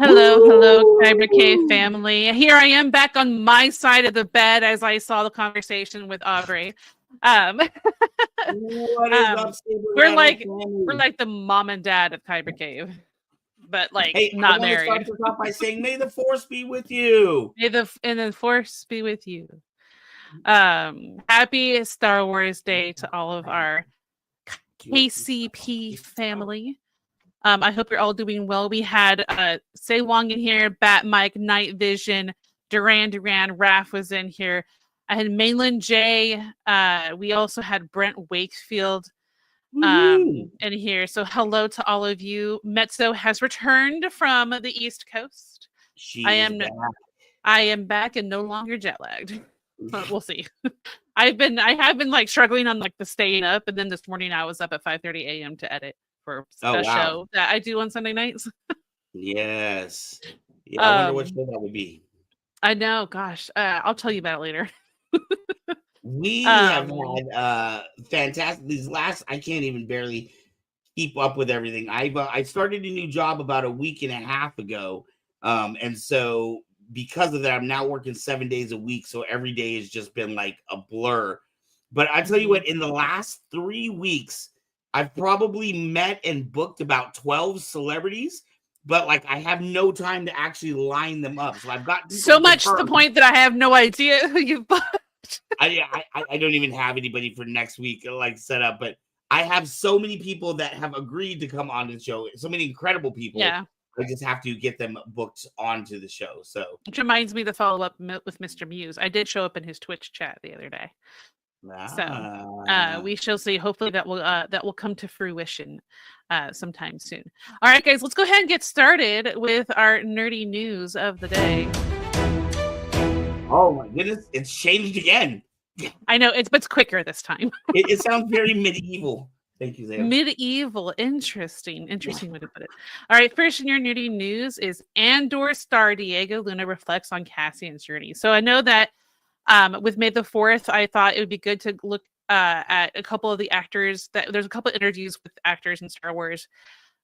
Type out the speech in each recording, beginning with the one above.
Hello, Kyber K family. Here I am back on my side of the bed as I saw the conversation with Aubrey. What is up, Saber? We're like the mom and dad of Kyber Cave, but like not married. I want to start off by saying, "May the force be with you." May the force be with you. Happy Star Wars Day to all of our KCP family. I hope you're all doing well. We had Say Wong in here, Bat Mike, Night Vision, Duran, Raph was in here. I had Mainland J. We also had Brent Wakefield in here. So hello to all of you. Mezzo has returned from the East Coast. I am back and no longer jet lagged. But we'll see. I have been like struggling on like the staying up, and then this morning I was up at 5:30 a.m. to edit for a show that I do on Sunday nights. Yes. Yeah, I wonder what show that would be. I know, gosh. I'll tell you about it later. We have had fantastic these last, I can't even barely keep up with everything. I started a new job about a week and a half ago. And so because of that, I'm now working 7 days a week. So every day has just been like a blur. But I tell you what, in the last 3 weeks, I've probably met and booked about 12 celebrities, but like I have no time to actually line them up. So I've got so much to the point that I have no idea who you've booked. I don't even have anybody for next week like set up, but I have so many people that have agreed to come on the show. So many incredible people. Yeah. I just have to get them booked onto the show. So which reminds me to follow up with Mr. Muse. I did show up in his Twitch chat the other day. So we shall see. Hopefully that will come to fruition sometime soon. All right, guys, let's go ahead and get started with our nerdy news of the day. Oh my goodness, it's changed again. I know it's quicker this time. it sounds very medieval. Thank you, Zayla. Medieval, interesting way to put it. All right, first in your nerdy news is Andor star Diego Luna reflects on Cassian's journey. So I know that. With May the 4th, I thought it would be good to look at a couple of the actors. There's a couple of interviews with actors in Star Wars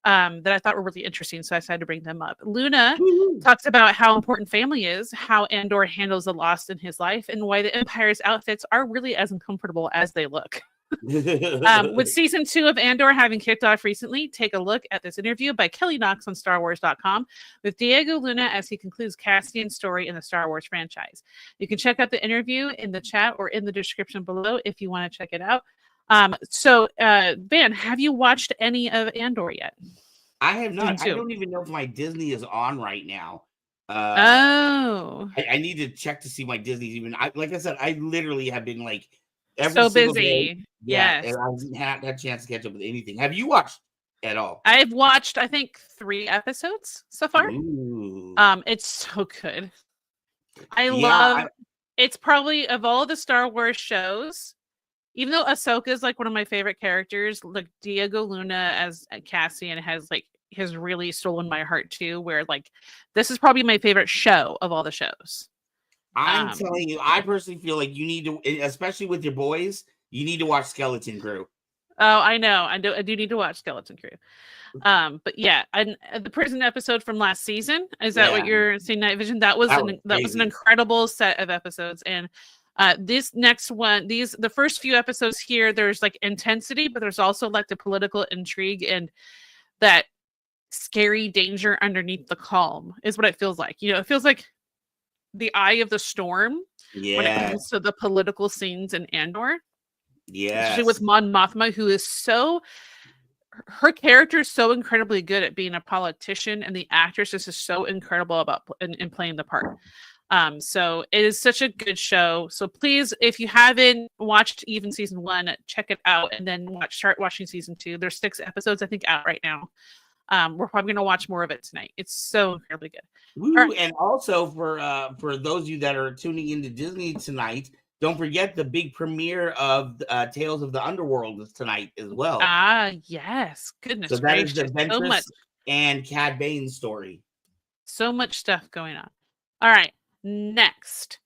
that I thought were really interesting, so I decided to bring them up. Luna talks about how important family is, how Andor handles the loss in his life, and why the Empire's outfits are really as uncomfortable as they look. With season 2 of Andor having kicked off recently, take a look at this interview by Kelly Knox on StarWars.com with Diego Luna as he concludes Cassian's story in the Star Wars franchise. You can check out the interview in the chat or in the description below if you want to check it out. Van, have you watched any of Andor yet? I have not. I don't even know if my Disney is on right now. I need to check to see my Disney's even. Like I said, I literally have been like so busy. Day, yes. And I haven't had a chance to catch up with anything. Have you watched at all? I've watched, I think, 3 episodes so far. Ooh. It's so good. It's probably of all the Star Wars shows, even though Ahsoka is like one of my favorite characters, like Diego Luna as Cassian has really stolen my heart too, where like this is probably my favorite show of all the shows. I'm telling you, I personally feel like you need to, especially with your boys, you need to watch Skeleton Crew. Oh, I know. I do need to watch Skeleton Crew. But yeah, and the prison episode from last season, is that what you're seeing, Night Vision? That was an incredible set of episodes. And this next one, the first few episodes here, there's like intensity, but there's also like the political intrigue and that scary danger underneath the calm is what it feels like. You know, it feels like the eye of the storm when it comes to the political scenes in Andor. Yeah, especially with Mon Mothma, who is her character is so incredibly good at being a politician, and the actress is just so incredible in playing the part. So it is such a good show. So please, if you haven't watched even season 1, check it out, and then start watching season 2. There's 6 episodes, I think, out right now. We're probably going to watch more of it tonight. It's so incredibly good. Right. And also for those of you that are tuning into Disney tonight, don't forget the big premiere of Tales of the Underworld is tonight as well. Yes. Goodness gracious. So that is the Ventress and Cad Bane's story. So much stuff going on. All right. Next.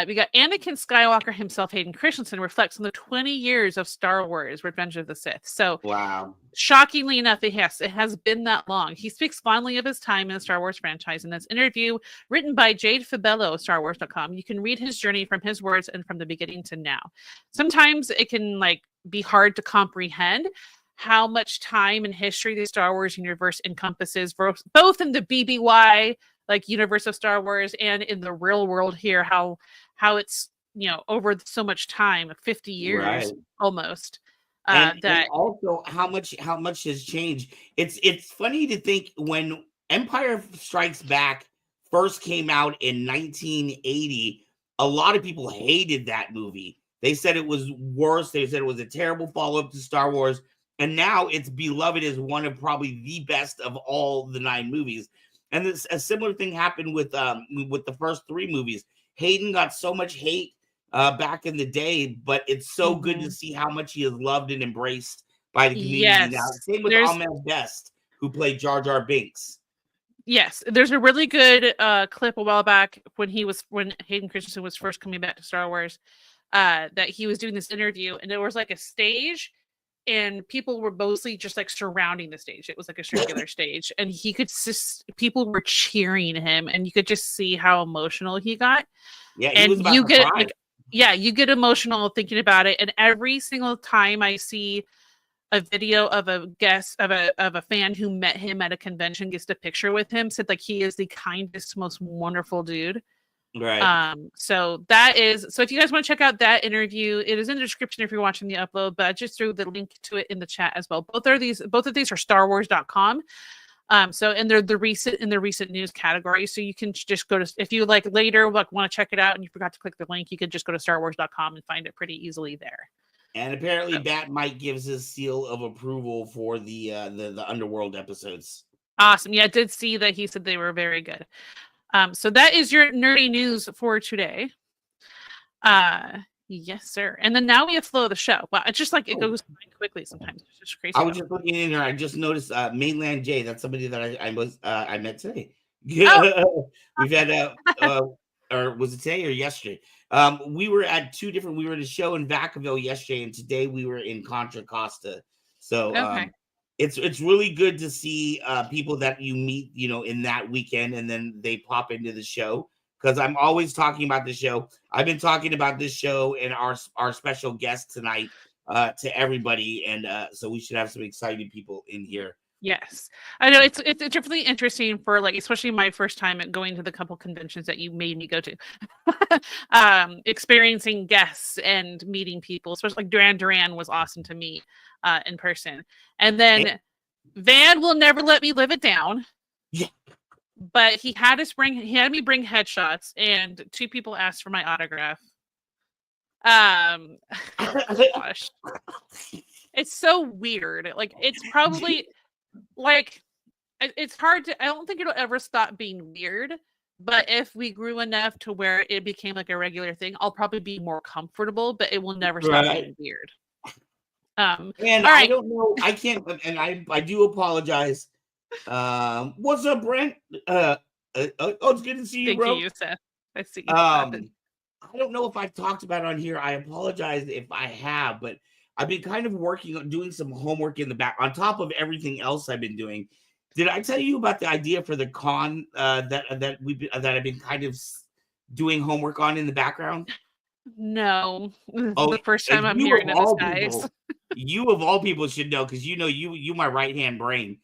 We got Anakin Skywalker himself, Hayden Christensen, reflects on the 20 years of Star Wars, Revenge of the Sith. So, wow. Shockingly enough, it has been that long. He speaks fondly of his time in the Star Wars franchise. In this interview, written by Jade Fabello of StarWars.com, you can read his journey from his words and from the beginning to now. Sometimes it can be hard to comprehend how much time and history the Star Wars universe encompasses, both in the BBY universe of Star Wars and in the real world here, how it's over so much time, 50 years right. almost. And also how much has changed. It's funny to think when Empire Strikes Back first came out in 1980, a lot of people hated that movie. They said it was worse. They said it was a terrible follow-up to Star Wars. And now it's beloved as one of probably the best of all the 9 movies. And a similar thing happened with the first 3 movies. Hayden got so much hate back in the day, but it's so good to see how much he is loved and embraced by the community now. Same with Ahmed Best, who played Jar Jar Binks. Yes, there's a really good clip a while back when Hayden Christensen was first coming back to Star Wars, that he was doing this interview, and there was a stage, and people were mostly just surrounding the stage. It was a circular stage, and he could people were cheering him, and you could just see how emotional he got. Yeah, and you get you get emotional thinking about it. And every single time I see a video of a guest of a fan who met him at a convention, gets a picture with him, said he is the kindest, most wonderful dude. Right. So if you guys want to check out that interview, it is in the description if you're watching the upload, but I just threw the link to it in the chat as well. Both of these are StarWars.com. So and they're in the recent news category. So you can just go to, if you later want to check it out and you forgot to click the link, you could just go to StarWars.com and find it pretty easily there. And apparently Bat Mike gives his seal of approval for the Underworld episodes. Awesome. Yeah, I did see that he said they were very good. So that is your nerdy news for today. Yes, sir. And then now we have flow of the show. Well, it's just it goes quickly sometimes. It's just crazy. I was just looking in here. I just noticed Mainland Jay. That's somebody that I met today. Oh. We've had or was it today or yesterday? We were at 2 different. We were at a show in Vacaville yesterday, and today we were in Contra Costa. So it's really good to see people that you meet, in that weekend, and then they pop into the show. Because I'm always talking about the show. I've been talking about this show and our special guest tonight to everybody, and so we should have some excited people in here. Yes, I know it's definitely interesting for especially my first time at going to the couple conventions that you made me go to, experiencing guests and meeting people. Especially Duran was awesome to meet in person, and then Van will never let me live it down. Yeah. But he had me bring headshots, and 2 people asked for my autograph. Gosh, it's so weird. It's probably it's hard to. I don't think it'll ever stop being weird. But if we grew enough to where it became a regular thing, I'll probably be more comfortable. But it will never stop being weird. And I don't know. I can't. And I do apologize. What's up, Brent? It's good to see you, bro. Thank you, Usef. I see you. I don't know if I've talked about it on here. I apologize if I have, but I've been kind of working on doing some homework in the back on top of everything else I've been doing. Did I tell you about the idea for the con that I've been kind of doing homework on in the background? No, the first time I'm hearing of this, guys. You of all people should know, because you my right hand brain.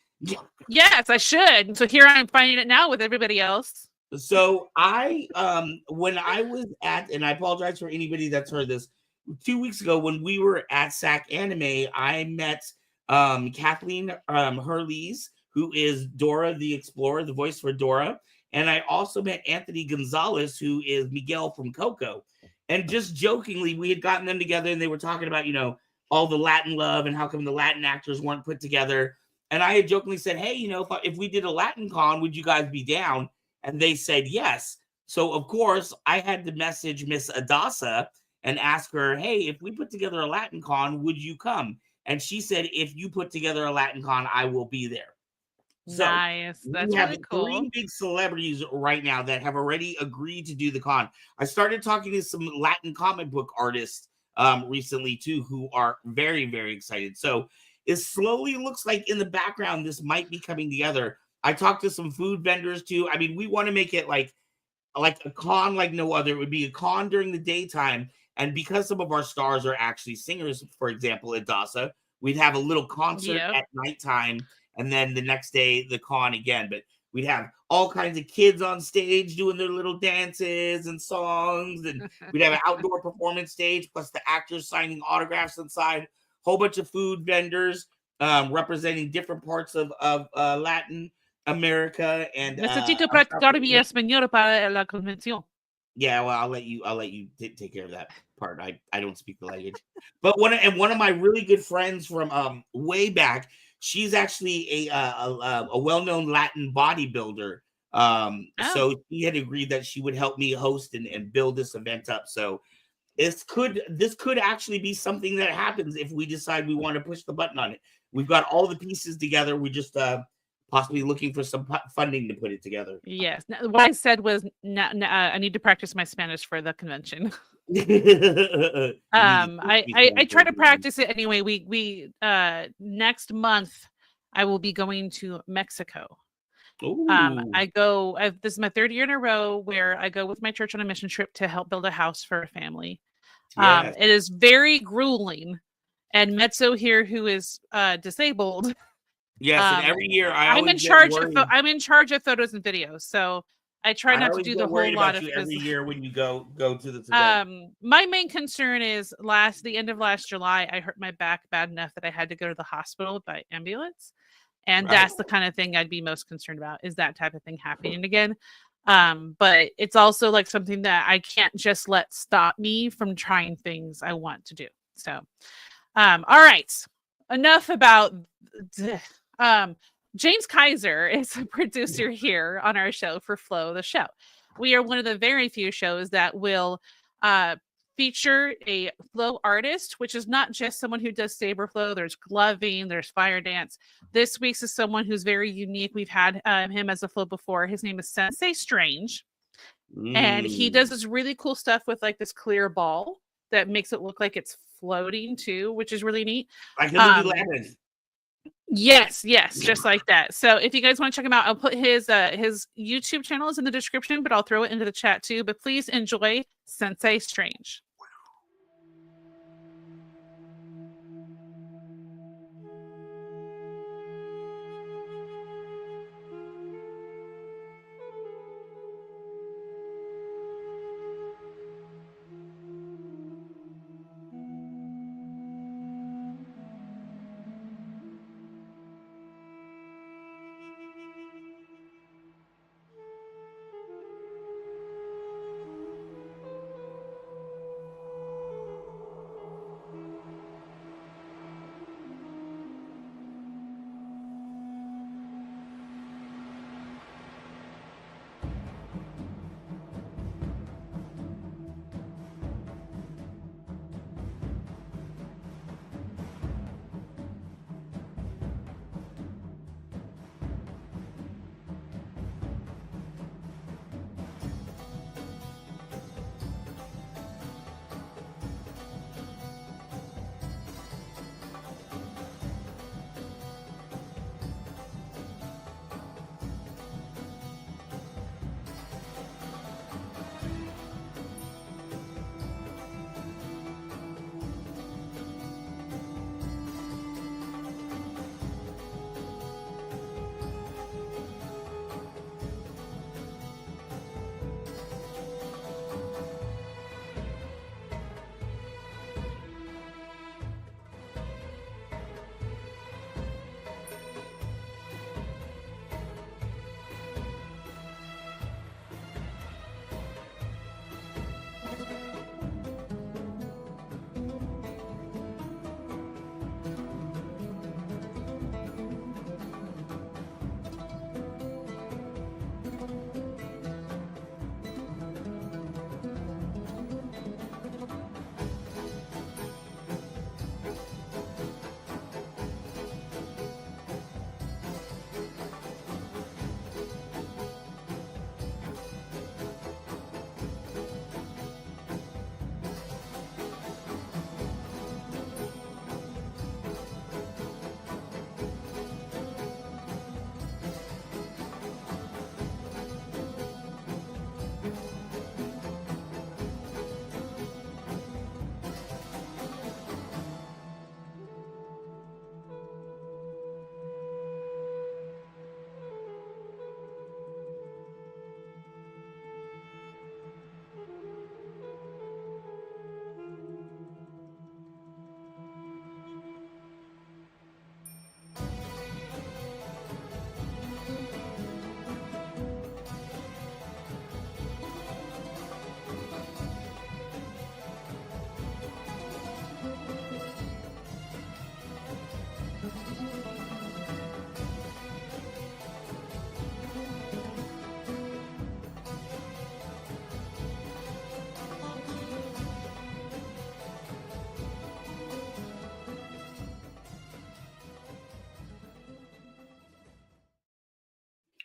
Yes, I should. So here I'm finding it now with everybody else. So when I was at, and I apologize for anybody that's heard this, 2 weeks ago when we were at SAC Anime, I met Kathleen Hurleys, who is Dora the Explorer, the voice for Dora. And I also met Anthony Gonzalez, who is Miguel from Coco. And just jokingly, we had gotten them together, and they were talking about, all the Latin love and how come the Latin actors weren't put together. And I had jokingly said, hey, if we did a Latin con, would you guys be down? And they said yes. So, of course, I had to message Miss Adasa and ask her, hey, if we put together a Latin con, would you come? And she said, if you put together a Latin con, I will be there. So Nice. That's we have really cool. 3 big celebrities right now that have already agreed to do the con. I started talking to some Latin comic book artists recently too, who are very, very excited. So it slowly looks like in the background this might be coming together. I talked to some food vendors too. I mean, we want to make it like a con like no other. It would be a con during the daytime, and because some of our stars are actually singers, for example, at Dasa, we'd have a little concert at nighttime, and then the next day the con again. But we'd have all kinds of kids on stage doing their little dances and songs, and we'd have an outdoor performance stage plus the actors signing autographs inside. Whole bunch of food vendors representing different parts of Latin America and Necesito practicar mi español para la convención. Yeah, well, I'll let you take care of that part. I don't speak the language. But one of my really good friends from way back, she's actually a well-known Latin bodybuilder. So she had agreed that she would help me host and build this event up. So this could actually be something that happens if we decide we want to push the button on it. We've got all the pieces together. We just possibly looking for some funding to put it together. Yes. What I said was, I need to practice my Spanish for the convention. I try to practice it anyway. We next month I will be going to Mexico. This is my 3rd year in a row where I go with my church on a mission trip to help build a house for a family. Yes. It is very grueling, and Mezzo here, who is disabled. Yes, and every year I'm in charge of photos and videos, so I try not to do the whole lot of every year when you go to this event. My main concern is the end of last July, I hurt my back bad enough that I had to go to the hospital by ambulance. And that's the kind of thing I'd be most concerned about, is that type of thing happening again. But it's also like something that I can't just let stop me from trying things I want to do. So, all right, enough about James Kaiser is a producer here on our show for Flow the Show. We are one of the very few shows that will feature a flow artist, which is not just someone who does saber flow. There's gloving, there's fire dance. This week's is someone who's very unique. We've had him as a flow before. His name is Sensei Strange. And he does this really cool stuff with like this clear ball that makes it look like it's floating too, which is really neat. Like Lululemon. Yes, just like that. So if you guys want to check him out, I'll put his YouTube channel is in the description, but I'll throw it into the chat too. But please enjoy Sensei Strange.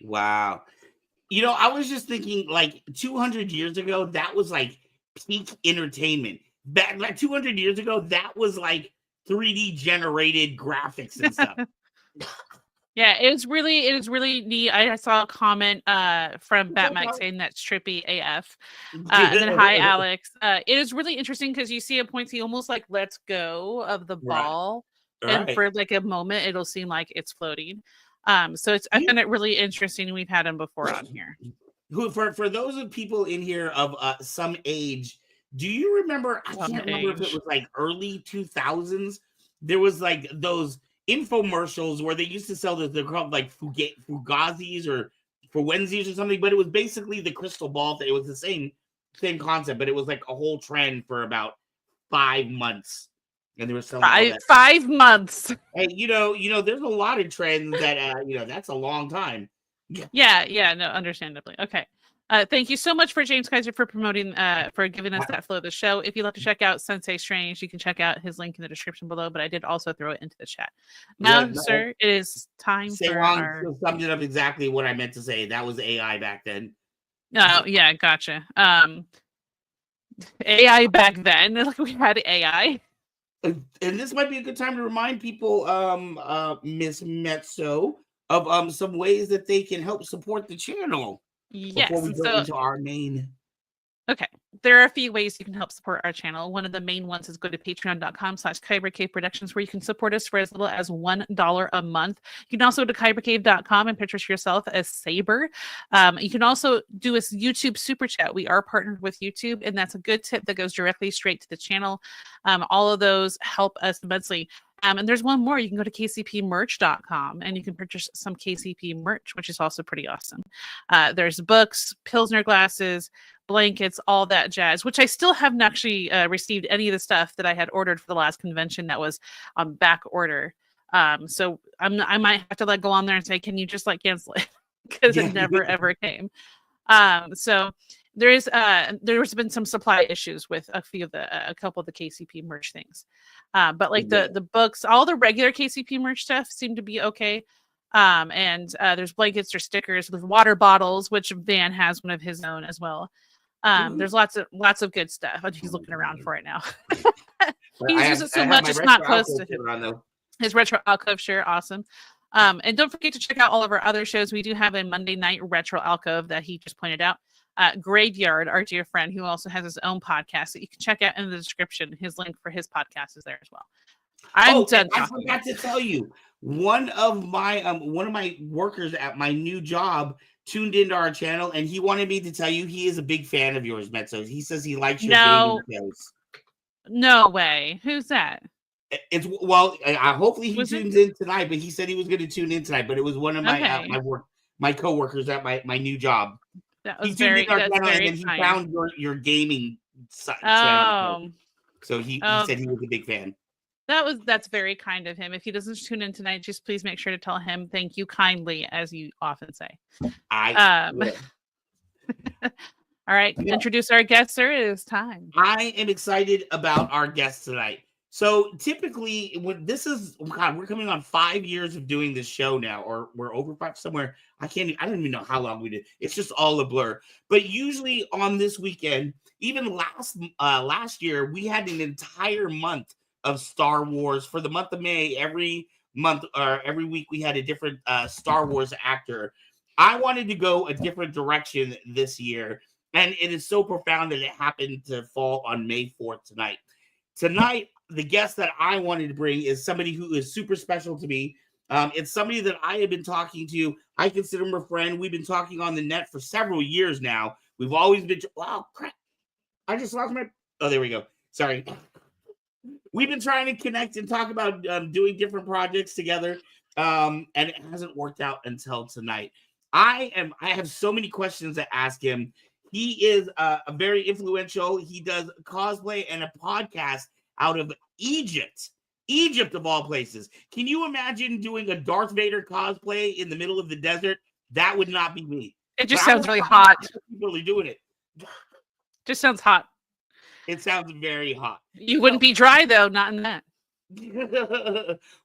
Wow. You know, I was just thinking, like 200 years ago, that was like peak entertainment. Back like 200 years ago, that was like 3D generated graphics and stuff. Yeah, it was really neat. I saw a comment from Batman saying that's trippy AF. And then hi Alex. It is really interesting because you see at points he almost like lets go of the ball, and for like a moment it'll seem like it's floating. So I find it really interesting. We've had him before on here. Who for those of people in here of some age, do you remember? I can't remember if it was like early 2000s. There was like those infomercials where they used to sell they're called like Fugazis or Fuenzis or something, but it was basically the crystal ball thing. It was the same concept, but it was like a whole trend for about 5 months. And there was selling 5 months. Hey, you know, there's a lot of trends that that's a long time. Yeah, no, understandably. Okay. Thank you so much for James Kaiser for promoting, for giving us that flow of the show. If you'd like to check out Sensei Strange, you can check out his link in the description below, but I did also throw it into the chat. Now, sir, it is time for our... summed it up exactly what I meant to say. That was AI back then. Oh, yeah, gotcha. AI back then, like we had AI. And this might be a good time to remind people, Miss Mezzo, of some ways that they can help support the channel. Yes. Before we go into our main. Okay. There are a few ways you can help support our channel. One of the main ones is go to patreon.com/KyberCave Productions, where you can support us for as little as $1 a month. You can also go to kybercave.com and picture yourself as Saber. You can also do a YouTube super chat. We are partnered with YouTube, and that's a good tip that goes directly straight to the channel. All of those help us immensely. And there's one more. You can go to kcpmerch.com and you can purchase some KCP merch, which is also pretty awesome. There's books, Pilsner glasses, blankets, all that jazz, which I still haven't actually received any of the stuff that I had ordered for the last convention that was on back order. So I might have to like go on there and say, can you just like cancel it? Because it never ever came. So there's been some supply issues with a couple of the KCP merch things. But like the books, all the regular KCP merch stuff seem to be okay. And there's blankets or stickers with water bottles, which Van has one of his own as well. There's lots of good stuff. He's looking around for it now. He uses it so much it's not close to him. His retro Alcove shirt, awesome. And don't forget to check out all of our other shows. We do have a Monday night retro Alcove that he just pointed out. Graveyard, our dear friend, who also has his own podcast that you can check out in the description. His link for his podcast is there as well. I'm done. I forgot to tell you, one of my workers at my new job tuned into our channel, and he wanted me to tell you he is a big fan of yours, Mezzo. He says he likes your gaming shows. No way. Who's that? It's hopefully he tunes in tonight, but he said he was going to tune in tonight. But it was one of my coworkers at my new job. That was very and then he found your gaming channel. So he said he was a big fan. That's very kind of him. If he doesn't tune in tonight, just please make sure to tell him thank you kindly, as you often say. I will. All right, introduce our guest, sir. It is time. I am excited about our guest tonight. So typically, we're coming on 5 years of doing this show now, or we're over 5 somewhere. I don't even know how long we did. It's just all a blur. But usually on this weekend, even last year, we had an entire month of Star Wars. For the month of May, every month or every week, we had a different Star Wars actor. I wanted to go a different direction this year, and it is so profound that it happened to fall on May 4th tonight. Tonight, the guest that I wanted to bring is somebody who is super special to me. It's somebody that I have been talking to. I consider him a friend. We've been talking on the net for several years now. We've always been... Wow, crap. I just lost my... Oh, there we go. Sorry. We've been trying to connect and talk about doing different projects together, and it hasn't worked out until tonight. I have so many questions to ask him. He is a very influential. He does cosplay and a podcast out of Egypt of all places. Can you imagine doing a Darth Vader cosplay in the middle of the desert? That would not be me. It just sounds really hot. People are doing it. Just sounds hot. It sounds very hot. You wouldn't be dry though, not in that.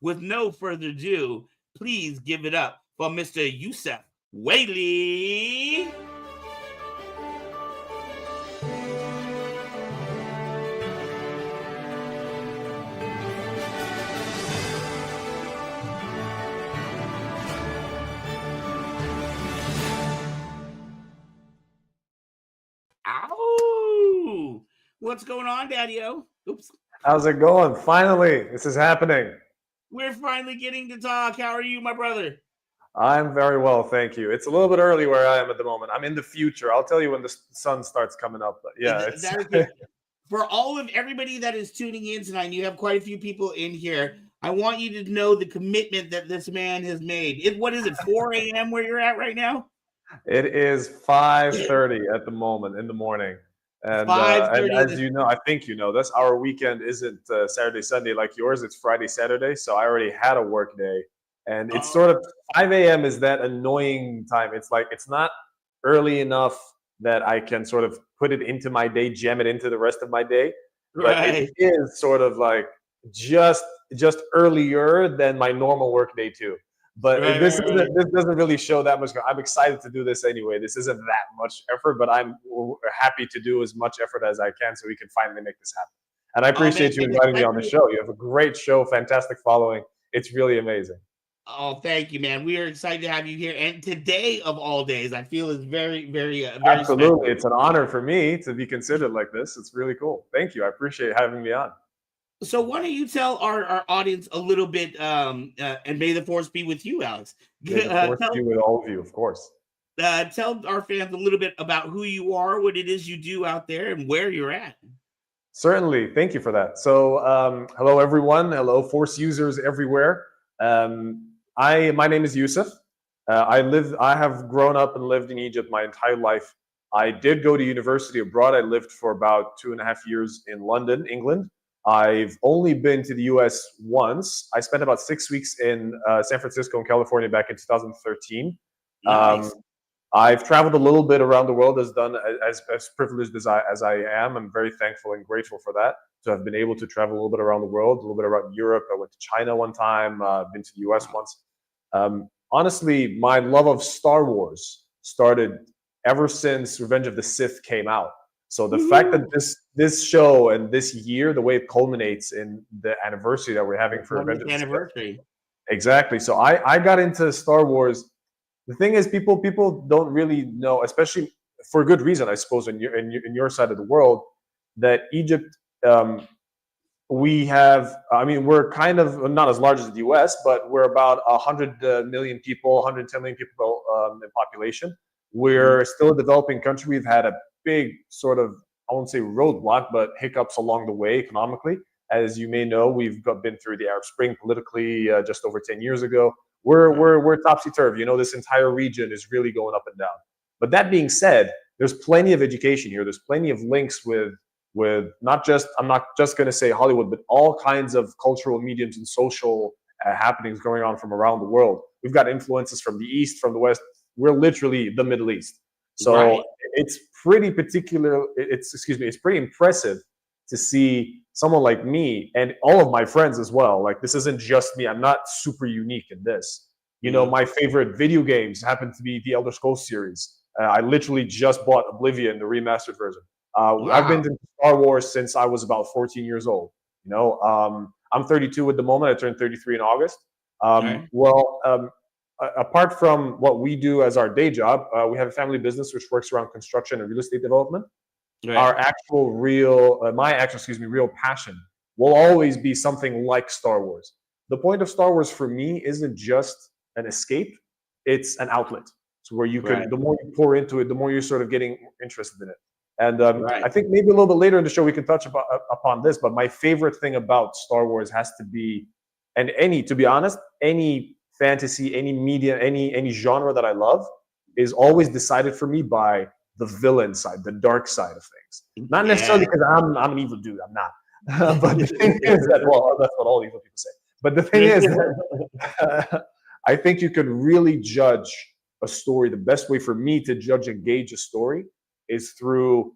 With no further ado, please give it up for Mr. Usef Waly. Ow! What's going on, Daddy-O? Oops. How's it going? Finally, this is happening. We're finally getting to talk. How are you, my brother? I'm very well, thank you. It's a little bit early where I am at the moment. I'm in the future. I'll tell you when the sun starts coming up. But yeah, for all of everybody that is tuning in tonight, and you have quite a few people in here, I want you to know the commitment that this man has made. What is it, 4 a.m. where you're at right now? It is 5:30 at the moment in the morning. And as you know, I think you know this, our weekend isn't Saturday, Sunday like yours. It's Friday, Saturday. So I already had a work day. And it's sort of 5 a.m. is that annoying time. It's like it's not early enough that I can sort of put it into my day, jam it into the rest of my day. But it is sort of like just earlier than my normal work day too. But this doesn't really show that much. I'm excited to do this anyway. This isn't that much effort, but I'm happy to do as much effort as I can so we can finally make this happen. And I appreciate you inviting me on the show. You have a great show, fantastic following. It's really amazing. Oh, thank you, man. We are excited to have you here. And today of all days, I feel is very, very, very absolutely special. It's an honor for me to be considered like this. It's really cool. Thank you. I appreciate having me on. So why don't you tell our audience a little bit, and may the force be with you, Alex. May the force be with all of you, of course. Tell our fans a little bit about who you are, what it is you do out there, and where you're at. Certainly. Thank you for that. So hello, everyone. Hello, Force users everywhere. My name is Usef. I have grown up and lived in Egypt my entire life. I did go to university abroad. I lived for about 2.5 years in London, England. I've only been to the US once. I spent about 6 weeks in San Francisco in California back in 2013. Nice. I've traveled a little bit around the world, as privileged as I am. I'm very thankful and grateful for that. So I've been able to travel a little bit around the world, a little bit around Europe. I went to China one time, been to the US once. Honestly, my love of Star Wars started ever since Revenge of the Sith came out. So the fact that this show and this year, the way it culminates in the anniversary that we're having for Revenge of the Sith. Exactly. So I got into Star Wars. The thing is, people don't really know, especially for good reason, I suppose, in your side of the world, that Egypt, we're kind of not as large as the US, but we're about 100 million people, 110 million people in population. We're still a developing country. We've had a big sort of, I won't say roadblock, but hiccups along the way economically. As you may know, we've been through the Arab Spring politically just over 10 years ago. We're topsy-turvy. You know, this entire region is really going up and down. But that being said, there's plenty of education here. There's plenty of links with not just, I'm not just going to say Hollywood, but all kinds of cultural mediums and social happenings going on from around the world. We've got influences from the East, from the West. We're literally the Middle East. So it's pretty it's pretty impressive to see someone like me and all of my friends as well. Like, this isn't just me. I'm not super unique in this. You know, my favorite video games happen to be the Elder Scrolls series. I literally just bought Oblivion, the remastered version. I've been to Star Wars since I was about 14 years old. You know, I'm 32 at the moment. I turned 33 in August. Apart from what we do as our day job, we have a family business which works around construction and real estate development. Our real passion will always be something like Star Wars. The point of Star Wars for me isn't just an escape; it's an outlet. So where you can, the more you pour into it, the more you're sort of getting interested in it. And I think maybe a little bit later in the show we can touch upon this. But my favorite thing about Star Wars has to be, and to be honest, any fantasy, any media, any genre that I love is always decided for me by the villain side, the dark side of things. Not necessarily because I'm an evil dude. I'm not. But the thing is that, well, that's what all evil people say. But the thing is that I think you can really judge a story. The best way for me to judge and gauge a story is through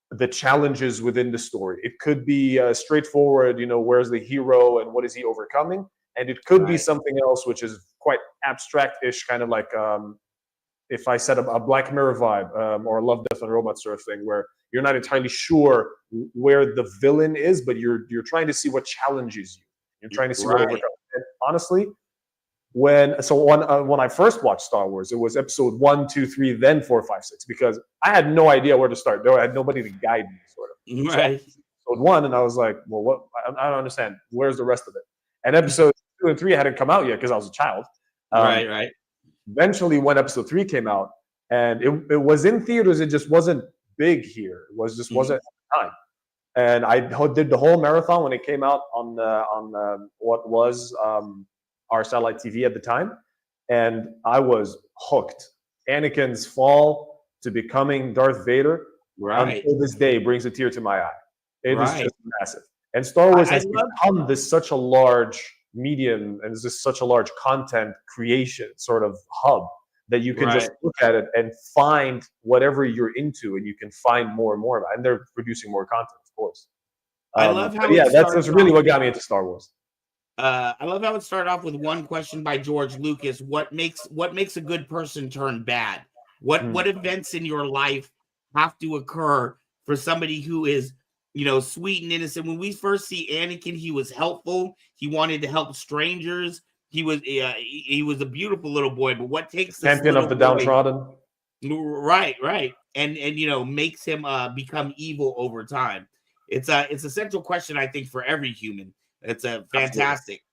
the challenges within the story. It could be straightforward, you know, where's the hero and what is he overcoming? And it could be something else which is quite abstract-ish, kind of like if I said a Black Mirror vibe or a Love, Death, and Robots sort of thing, where you're not entirely sure where the villain is, but you're trying to see what challenges you. You're trying to see what overcomes. And honestly, when I first watched Star Wars, it was episode 1, 2, 3, then 4, 5, 6, because I had no idea where to start. I had nobody to guide me, sort of. Right. So episode 1, and I was like, well, what? I don't understand. Where's the rest of it? And episode 2 and 3 hadn't come out yet because I was a child. Right. Eventually, when episode 3 came out, and it was in theaters, it just wasn't big here. It was just wasn't at the time. And I did the whole marathon when it came out on what was our satellite TV at the time, and I was hooked. Anakin's fall to becoming Darth Vader, until this day, brings a tear to my eye. It is just massive. And Star Wars has become such a large medium, and it's just such a large content creation sort of hub that you can just look at it and find whatever you're into, and you can find more and more of it. And they're producing more content, of course. I love how that's really what got me into Star Wars. I love how it started off with one question by George Lucas: What makes a good person turn bad? What events in your life have to occur for somebody who is, sweet and innocent? When we first see Anakin, he was helpful. He wanted to help strangers. He was a beautiful little boy. But what takes this champion of the downtrodden? Right, and makes him become evil over time. It's a central question, I think, for every human. It's a fantastic.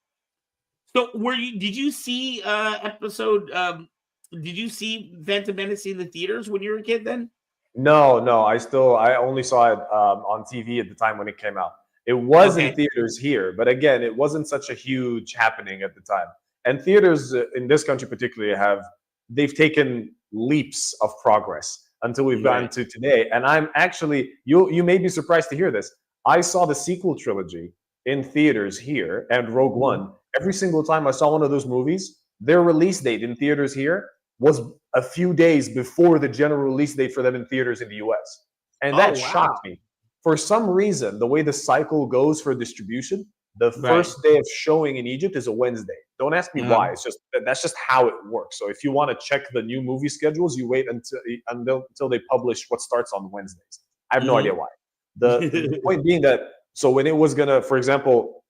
Absolutely. So, did you see episode? Did you see Phantom Menace in the theaters when you were a kid? Then? No. I only saw it on TV at the time when it came out. It was in theaters here, but again, it wasn't such a huge happening at the time. And theaters in this country particularly they've taken leaps of progress until we've gotten to today. And I'm actually, you may be surprised to hear this. I saw the sequel trilogy in theaters here and Rogue One. Every single time I saw one of those movies, their release date in theaters here was a few days before the general release date for them in theaters in the US. And that shocked me. For some reason, the way the cycle goes for distribution, the first day of showing in Egypt is a Wednesday. Don't ask me why. It's that's just how it works. So if you want to check the new movie schedules, you wait until they publish what starts on Wednesdays. I have no idea why. The point being that, so when it was gonna, for example,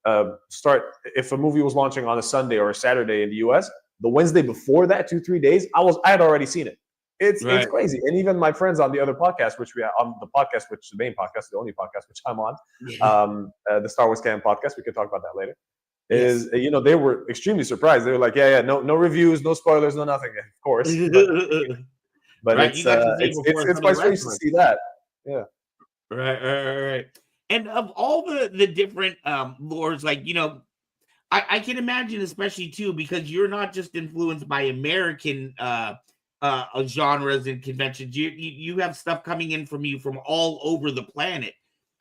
start, if a movie was launching on a Sunday or a Saturday in the US, the Wednesday before that, 2-3 days, I had already seen it. It's crazy. And even my friends on the other podcast, which we have on the podcast, which the main podcast, the only podcast which I'm on, the Star Wars Canon Podcast, we can talk about that later, is, they were extremely surprised. They were like, no reviews, no spoilers, no nothing, of course. But it's quite strange to see that. Yeah. Right. And of all the different lores, like, I can imagine, especially too, because you're not just influenced by American genres and conventions. You have stuff coming in from all over the planet.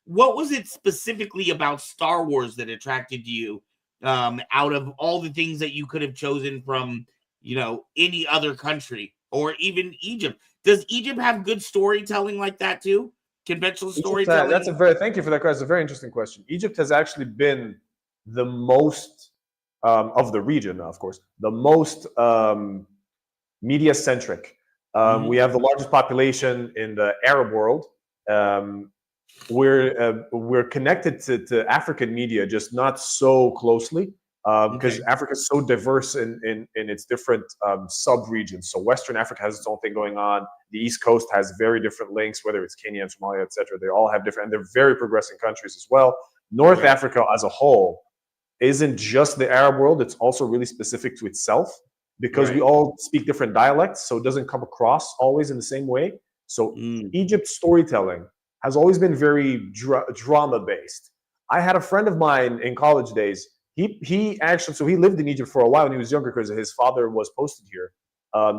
What was it specifically about Star Wars that attracted you, out of all the things that you could have chosen from, any other country or even Egypt? Does Egypt have good storytelling like that too? Conventional storytelling? Thank you for that question. It's a very interesting question. Egypt has actually been the most of the region, of course, the most media centric. We have the largest population in the Arab world. We're connected to African media, just not so closely, because Africa is so diverse in its different sub-regions. So Western Africa has its own thing going on. The East Coast has very different links, whether it's Kenya and Somalia, etc. They all have different, and they're very progressing countries as well. North Africa as a whole isn't just the Arab world. It's also really specific to itself, because we all speak different dialects, so it doesn't come across always in the same way. So Egypt's storytelling has always been very drama-based. I had a friend of mine in college days. He lived in Egypt for a while when he was younger because his father was posted here.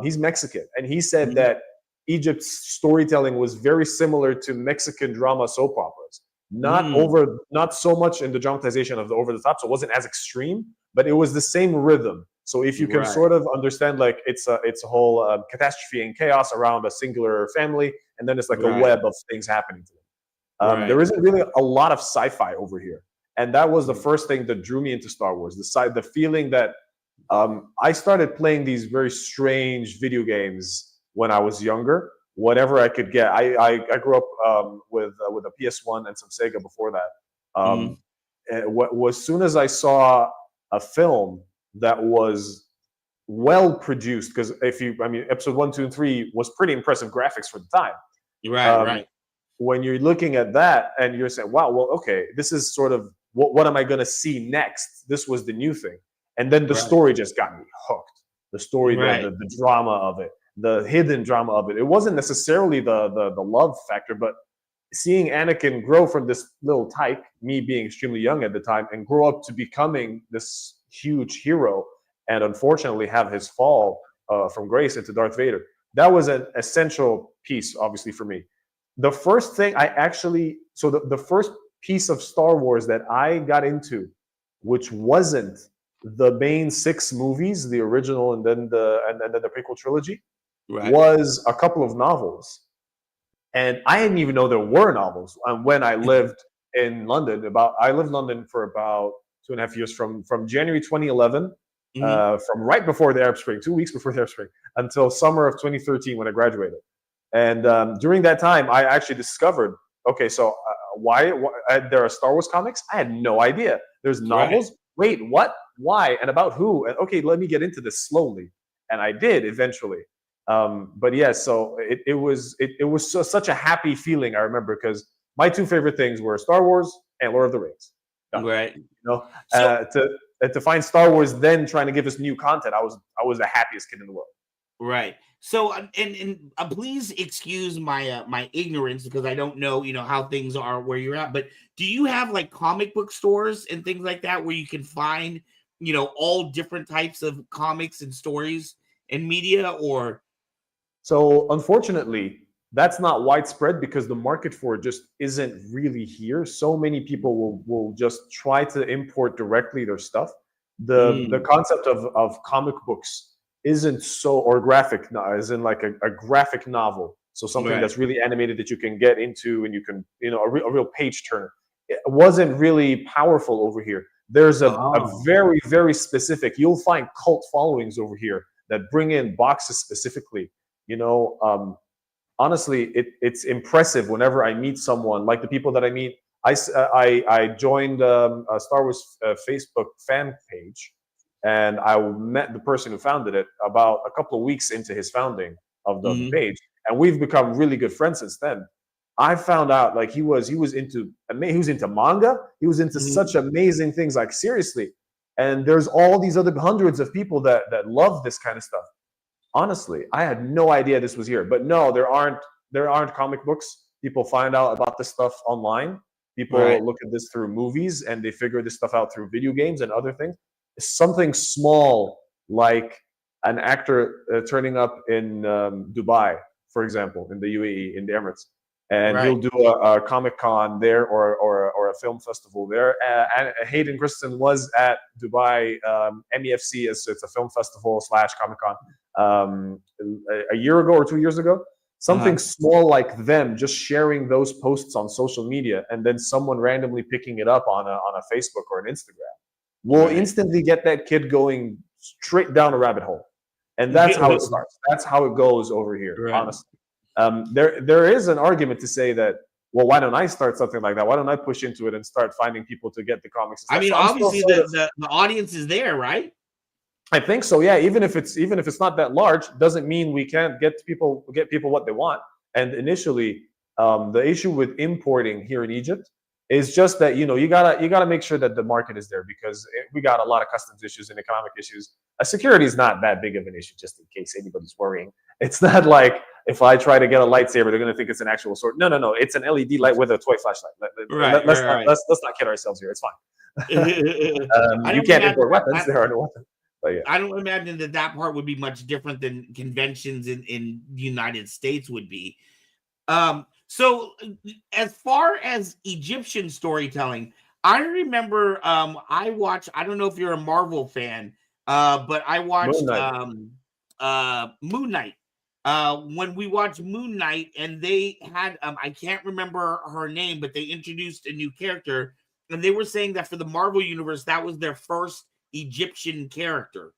He's Mexican, and he said that Egypt's storytelling was very similar to Mexican drama soap operas. Not so much in the dramatization of the over the top, so it wasn't as extreme, but it was the same rhythm. So if you can sort of understand, like, it's a whole catastrophe and chaos around a singular family, and then it's like a web of things happening to them. There isn't really a lot of sci-fi over here, and that was the first thing that drew me into Star Wars. The feeling that I started playing these very strange video games when I was younger. Whatever I could get. I grew up with a PS1 and some Sega before that. As soon as I saw a film that was well produced, because episode 1, 2, and 3 was pretty impressive graphics for the time. Right. When you're looking at that and you're saying, wow, well, okay, this is sort of what am I going to see next? This was the new thing. And then the story just got me hooked. The story, the drama of it, the hidden drama of it. It wasn't necessarily the love factor, but seeing Anakin grow from this little tyke, me being extremely young at the time, and grow up to becoming this huge hero, and unfortunately have his fall from grace into Darth Vader. That was an essential piece, obviously, for me. The first thing the first piece of Star Wars that I got into, which wasn't the main 6 movies, the original and then the prequel trilogy, was a couple of novels. And I didn't even know there were novels when I lived in London. I lived in London for about 2.5 years, from January 2011, from right before the Arab Spring, 2 weeks before the Arab Spring, until summer of 2013 when I graduated. And during that time, I actually discovered, okay, so why there are Star Wars comics? I had no idea. There's novels. Wait, what? Why? And about who? And okay, let me get into this slowly. And I did eventually. But yeah, so it was such a happy feeling. I remember, because my 2 favorite things were Star Wars and Lord of the Rings. Right. To find Star Wars then trying to give us new content, I was the happiest kid in the world. Right. So, and please excuse my my ignorance, because I don't know, how things are where you're at. But do you have like comic book stores and things like that where you can find, all different types of comics and stories and media? Or so, unfortunately, that's not widespread because the market for it just isn't really here. So many people will just try to import directly their stuff. The concept of comic books isn't so, or graphic, as in like a graphic novel. So something that's really animated that you can get into and you can, a real page turner. It wasn't really powerful over here. There's a very, very specific, you'll find cult followings over here that bring in boxes specifically. Honestly, it's impressive whenever I meet someone, like the people that I meet. I joined a Star Wars Facebook fan page, and I met the person who founded it about a couple of weeks into his founding of the page, and we've become really good friends since then. I found out like he was into manga. He was into such amazing things, like seriously. And there's all these other hundreds of people that love this kind of stuff. Honestly, I had no idea this was here. But no, there aren't comic books. People find out about this stuff online. People look at this through movies, and they figure this stuff out through video games and other things. Something small like an actor turning up in Dubai, for example, in the UAE, in the Emirates, and he'll do a Comic Con there or a film festival there. And Hayden Christensen was at Dubai MEFC, as it's a film festival / Comic Con, a year ago or 2 years ago. Something small like them just sharing those posts on social media, and then someone randomly picking it up on a Facebook or an Instagram will instantly get that kid going straight down a rabbit hole. And that's how it starts. That's how it goes over here, honestly. There is an argument to say that, well, why don't I start something like that? Why don't I push into it and start finding people to get the comics? I mean, obviously the audience is there, right? I think so, yeah. Even if it's not that large, doesn't mean we can't get people what they want. And initially, the issue with importing here in Egypt is just that you gotta make sure that the market is there, because we got a lot of customs issues and economic issues. Security is not that big of an issue, just in case anybody's worrying. It's not like if I try to get a lightsaber, they're gonna think it's an actual sword. No, it's an LED light with a toy flashlight. Let's not kid ourselves here. It's fine. You can't import weapons. There are no weapons. But yeah. I don't imagine that part would be much different than conventions in the United States would be. So as far as Egyptian storytelling, I remember I don't know if you're a Marvel fan, but I watched Moon Knight. When we watched Moon Knight, and they had I can't remember her name, but they introduced a new character, and they were saying that for the Marvel universe, that was their first Egyptian character.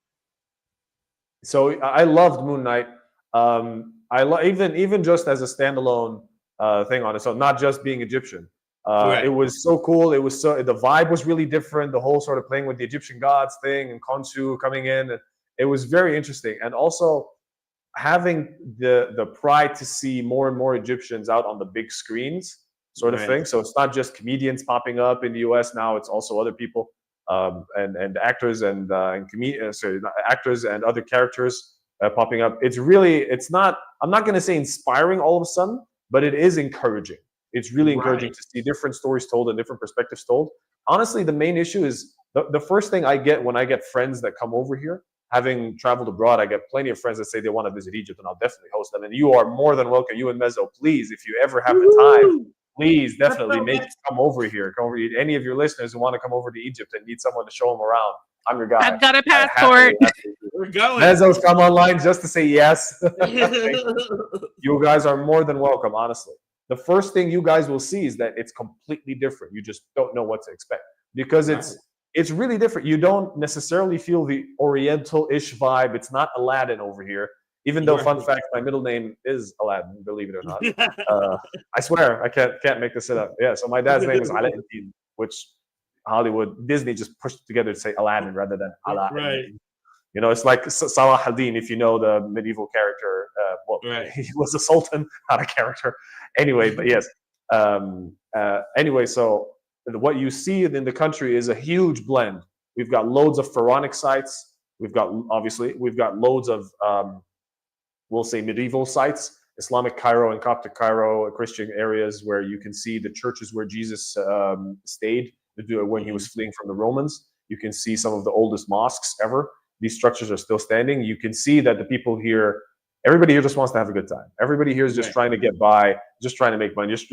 So I loved Moon Knight. even just as a standalone thing on it. So not just being Egyptian. It was so cool. It was the vibe was really different. The whole sort of playing with the Egyptian gods thing and Khonshu coming in. It was very interesting. And also having the pride to see more and more Egyptians out on the big screens sort of thing. So it's not just comedians popping up in the US now, it's also other people and actors and actors and other characters popping up. I'm not going to say inspiring all of a sudden, but it is encouraging. It's really encouraging to see different stories told and different perspectives told. Honestly, the main issue is the first thing I get when I get friends that come over here. Having traveled abroad, I get plenty of friends that say they want to visit Egypt, and I'll definitely host them. And you are more than welcome. You and Mezzo, please, if you ever have the time, please definitely come over here. Come over. Any of your listeners who want to come over to Egypt and need someone to show them around, I'm your guy. I've got a passport. We're going. Mezzo's come online just to say yes. You guys are more than welcome, honestly. The first thing you guys will see is that it's completely different. You just don't know what to expect because it's really different. You don't necessarily feel the Oriental-ish vibe. It's not Aladdin over here. Even though, fun fact, my middle name is Aladdin, believe it or not. I swear, I can't make this up. Yeah, so my dad's name is Aladdin, which Hollywood, Disney just pushed together to say Aladdin rather than Aladdin. Right. You know, it's like Salah ad-Din, if you know the medieval character. He was a sultan, not a character. Anyway, but yes. Anyway, so what you see in the country is a huge blend. We've got loads of pharaonic sites. We've got loads of, we'll say, medieval sites, Islamic Cairo and Coptic Cairo, Christian areas where you can see the churches where Jesus stayed when he was fleeing from the Romans. You can see some of the oldest mosques ever. These structures are still standing. You can see that the people here, everybody here just wants to have a good time. Everybody here is just trying to get by, just trying to make money, just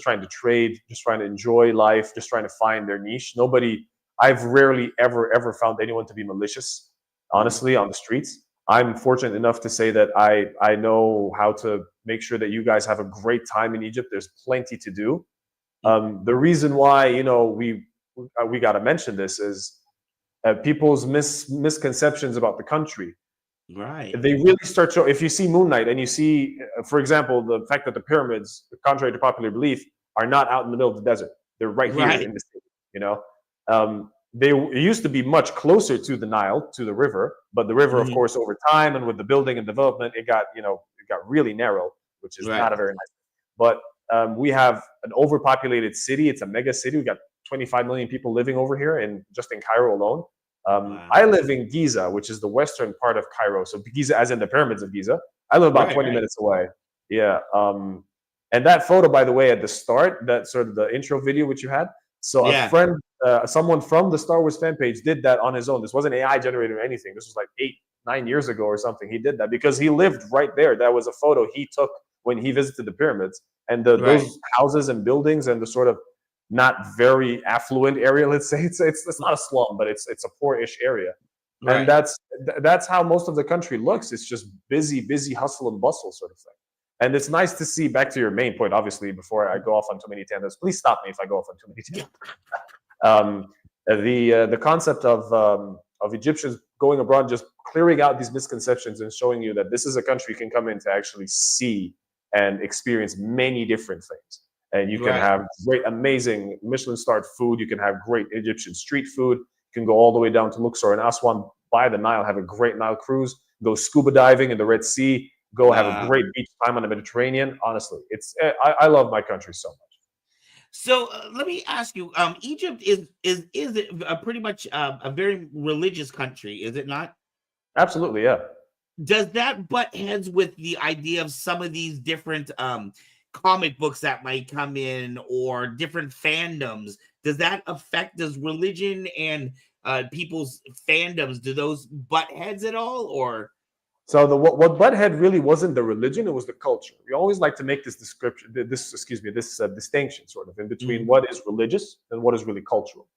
trying to trade, just trying to enjoy life, just trying to find their niche. I've rarely ever found anyone to be malicious, honestly, on the streets. I'm fortunate enough to say that I know how to make sure that you guys have a great time in Egypt. There's plenty to do. The reason why, we got to mention this is people's misconceptions about the country. Right. They really start to, if you see Moon Knight and you see, for example, the fact that the pyramids, contrary to popular belief, are not out in the middle of the desert. They're right here in the city, They used to be much closer to the Nile, to the river, but the river, of course, over time and with the building and development, it got really narrow, which is not a very nice thing. But we have an overpopulated city. It's a mega city. We got 25 million people living over here just in Cairo alone. I live in Giza, which is the western part of Cairo. So Giza, as in the pyramids of Giza. I live about 20 minutes away. Yeah. And that photo, by the way, at the start, that sort of the intro video which you had. So a friend, someone from the Star Wars fan page did that on his own. This wasn't AI generated or anything. This was like 8-9 years ago or something. He did that because he lived right there. That was a photo he took when he visited the pyramids. And those houses and buildings and the sort of not very affluent area, let's say, it's not a slum, but it's a poor-ish area. And that's how most of the country looks. It's just busy hustle and bustle sort of thing. And it's nice to see, back to your main point, obviously, before I go off on too many tangents. Please stop me if I go off on too many tangents. The concept of Egyptians going abroad, just clearing out these misconceptions and showing you that this is a country you can come in to actually see and experience many different things. And you can have great, amazing Michelin-starred food. You can have great Egyptian street food. You can go all the way down to Luxor and Aswan by the Nile, have a great Nile cruise, go scuba diving in the Red Sea, go have a great beach time on the Mediterranean. Honestly, I love my country so much. So let me ask you, Egypt is pretty much a very religious country, is it not? Absolutely, yeah. Does that butt heads with the idea of some of these different comic books that might come in or different fandoms? Does religion and people's fandoms, do those butt heads at all? Or so what butt head really wasn't the religion, it was the culture. We always like to make this distinction sort of in between what is religious and what is really cultural.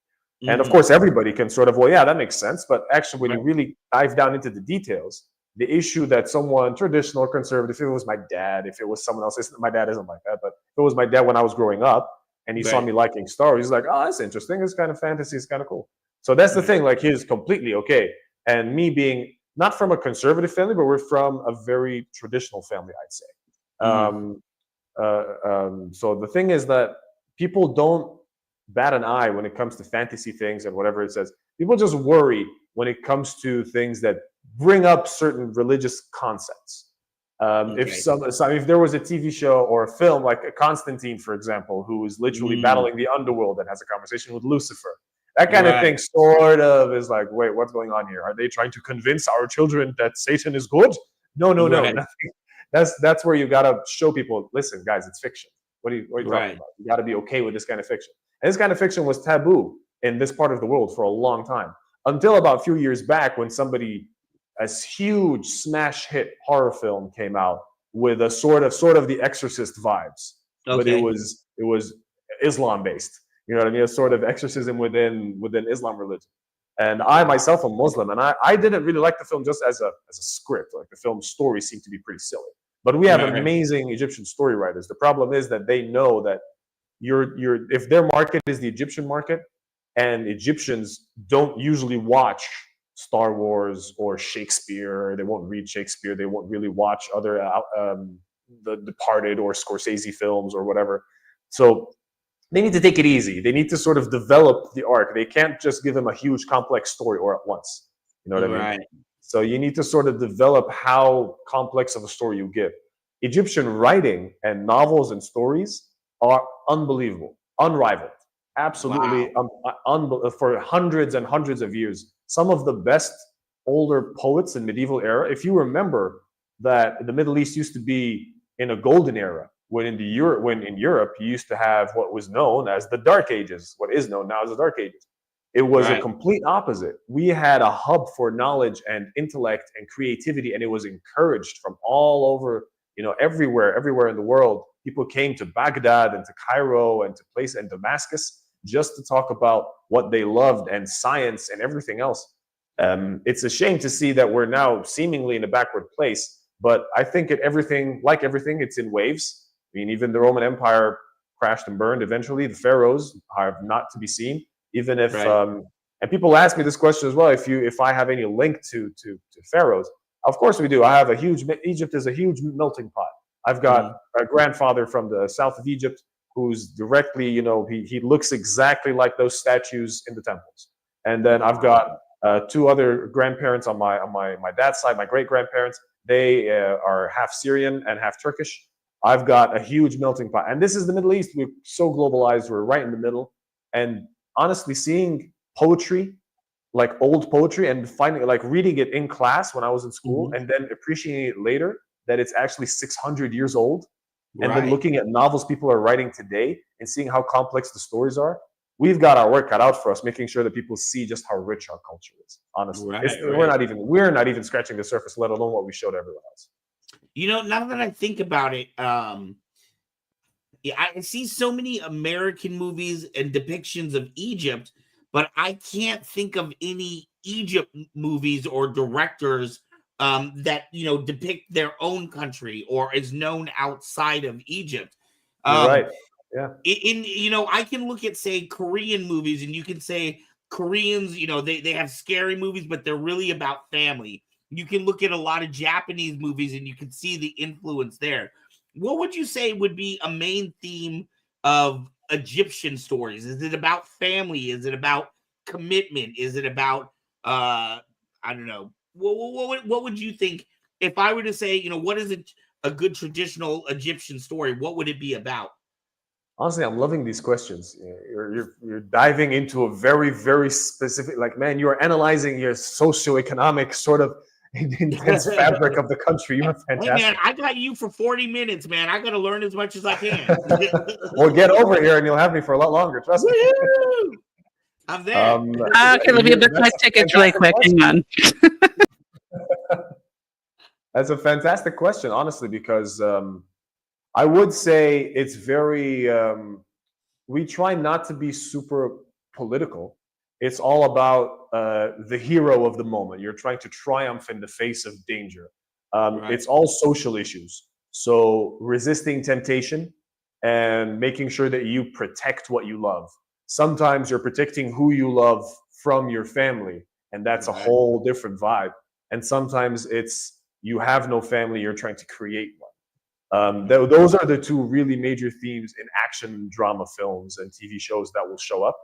And of course everybody can sort of, well, yeah, that makes sense, but actually when you really dive down into the details, the issue that someone traditional or conservative, if it was my dad, if it was someone else, my dad isn't like that, but if it was my dad when I was growing up and he saw me liking Star Wars, he's like, oh, that's interesting. It's kind of fantasy. It's kind of cool. So that's the thing. Like, he's completely okay. And me being not from a conservative family, but we're from a very traditional family, I'd say. So the thing is that people don't bat an eye when it comes to fantasy things and whatever it says. People just worry when it comes to things that bring up certain religious concepts. If there was a TV show or a film like Constantine, for example, who is literally battling the underworld and has a conversation with Lucifer, that kind of thing sort of is like, wait, what's going on here? Are they trying to convince our children that Satan is good? No, nothing. That's where you gotta show people, listen, guys, it's fiction. What are you talking about? You gotta be okay with this kind of fiction. And this kind of fiction was taboo in this part of the world for a long time, until about a few years back when a huge smash hit horror film came out with a sort of The Exorcist vibes, but it was Islam based. You know what I mean? A sort of exorcism within Islam religion. And I myself am Muslim, and I didn't really like the film just as a script. Like, the film's story seemed to be pretty silly. But we have amazing Egyptian story writers. The problem is that they know that if their market is the Egyptian market, and Egyptians don't usually watch Star Wars or Shakespeare, they won't read Shakespeare, they won't really watch other The Departed or Scorsese films or whatever. So they need to take it easy. They need to sort of develop the arc. They can't just give them a huge complex story or at once. You know what I mean? So you need to sort of develop how complex of a story you give. Egyptian writing and novels and stories are unbelievable, unrivaled, absolutely, for hundreds and hundreds of years. Some of the best older poets in medieval era, if you remember that the Middle East used to be in a golden era, when in Europe you used to have what was known as the Dark Ages, what is known now as the Dark Ages. It was a complete opposite. We had a hub for knowledge and intellect and creativity, and it was encouraged from all over, everywhere in the world. People came to Baghdad and to Cairo and to Damascus just to talk about what they loved and science and everything else. It's a shame to see that we're now seemingly in a backward place, but I think everything, it's in waves. I mean, even the Roman Empire crashed and burned eventually. The pharaohs are not to be seen. Even if, and people ask me this question as well, if I have any link to pharaohs. Of course we do. Egypt is a huge melting pot. I've got a grandfather from the south of Egypt who's directly, he looks exactly like those statues in the temples. And then I've got two other grandparents on my dad's side, my great grandparents. They are half Syrian and half Turkish. I've got a huge melting pot. And this is the Middle East. We're so globalized. We're right in the middle. And honestly, seeing poetry, like old poetry, and reading it in class when I was in school, and then appreciating it later, that it's actually 600 years old, and then looking at novels people are writing today and seeing how complex the stories are, we've got our work cut out for us, making sure that people see just how rich our culture is. Honestly, we're not even scratching the surface, let alone what we showed everyone else. Now that I think about it, I see so many American movies and depictions of Egypt, but I can't think of any Egypt movies or directors that depict their own country or is known outside of Egypt. Right. Yeah. I can look at, say, Korean movies, and you can say Koreans, they have scary movies, but they're really about family. You can look at a lot of Japanese movies and you can see the influence there. What would you say would be a main theme of Egyptian stories? Is it about family? Is it about commitment? Is it about, I don't know. What would you think if I were to say, what is a good traditional Egyptian story? What would it be about? Honestly, I'm loving these questions. You're diving into a very, very specific, man, you're analyzing your socioeconomic sort of intense fabric of the country. You're fantastic. Hey, man, I got you for 40 minutes, man. I got to learn as much as I can. Well, get over here and you'll have me for a lot longer. Trust me. I'm there. Okay, let me book my tickets really quick. Hang on. That's a fantastic question, honestly, because I would say it's very, we try not to be super political. It's all about the hero of the moment. You're trying to triumph in the face of danger. It's all social issues. So resisting temptation and making sure that you protect what you love. Sometimes you're protecting who you love from your family, and that's a whole different vibe. and sometimes it's you have no family, you're trying to create one. Those are the two really major themes in action drama films and TV shows that will show up.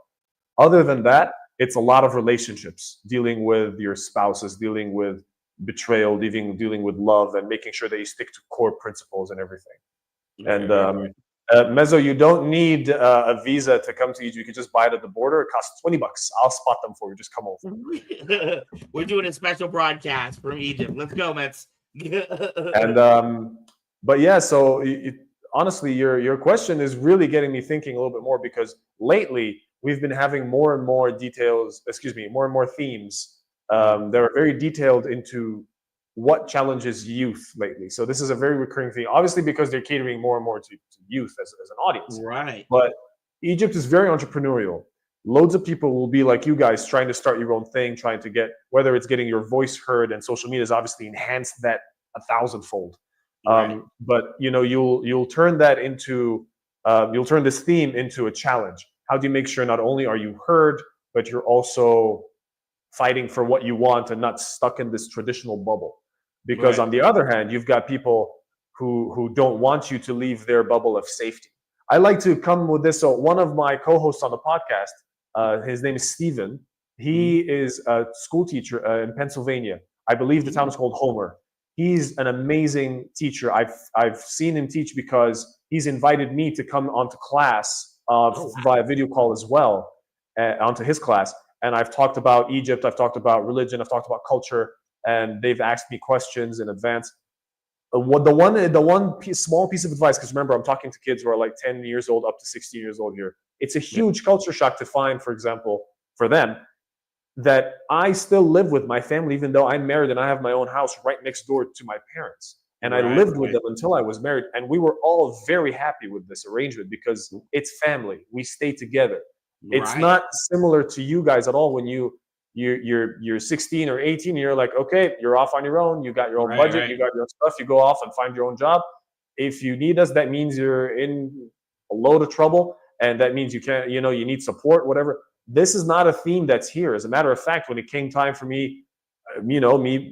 Other than that, it's a lot of relationships, dealing with your spouses, dealing with betrayal, dealing with love, and making sure that you stick to core principles and everything. And Mezzo, you don't need a visa to come to Egypt. You can just buy it at the border. It costs $20. I'll spot them for you. Just come over. We're doing a special broadcast from Egypt. Let's go, Mets. And but yeah, so honestly, your question is really getting me thinking a little bit more, because lately we've been having more and more more and more themes that are very detailed into what challenges youth lately. So this is a very recurring theme, obviously, because they're catering more and more to youth as an audience. Right. But Egypt is very entrepreneurial. Loads of people will be like you guys, trying to start your own thing, trying to get, whether it's getting your voice heard, and social media has obviously enhanced that 1,000-fold. Right. But you'll turn that into you'll turn this theme into a challenge. How do you make sure not only are you heard, but you're also fighting for what you want and not stuck in this traditional bubble? Because on the other hand, you've got people who don't want you to leave their bubble of safety. I like to come with this. So one of my co-hosts on the podcast, his name is Steven. He is a school teacher in Pennsylvania. I believe the town is called Homer. He's an amazing teacher. I've seen him teach because he's invited me to come onto class via video call as well, onto his class. And I've talked about Egypt, I've talked about religion, I've talked about culture, and they've asked me questions in advance. The one small piece of advice, because remember, I'm talking to kids who are like 10 years old up to 16 years old here. It's a huge culture shock to find, for example, for them, that I still live with my family, even though I'm married and I have my own house right next door to my parents. And I lived with them until I was married. And we were all very happy with this arrangement because it's family. We stay together. It's not similar to you guys at all when you're 16 or 18 and you're like, okay, you're off on your own. You got your own budget. You got your own stuff. You go off and find your own job. If you need us, that means you're in a load of trouble. And that means you can't, you need support, whatever. This is not a theme that's here. As a matter of fact, when it came time for me, me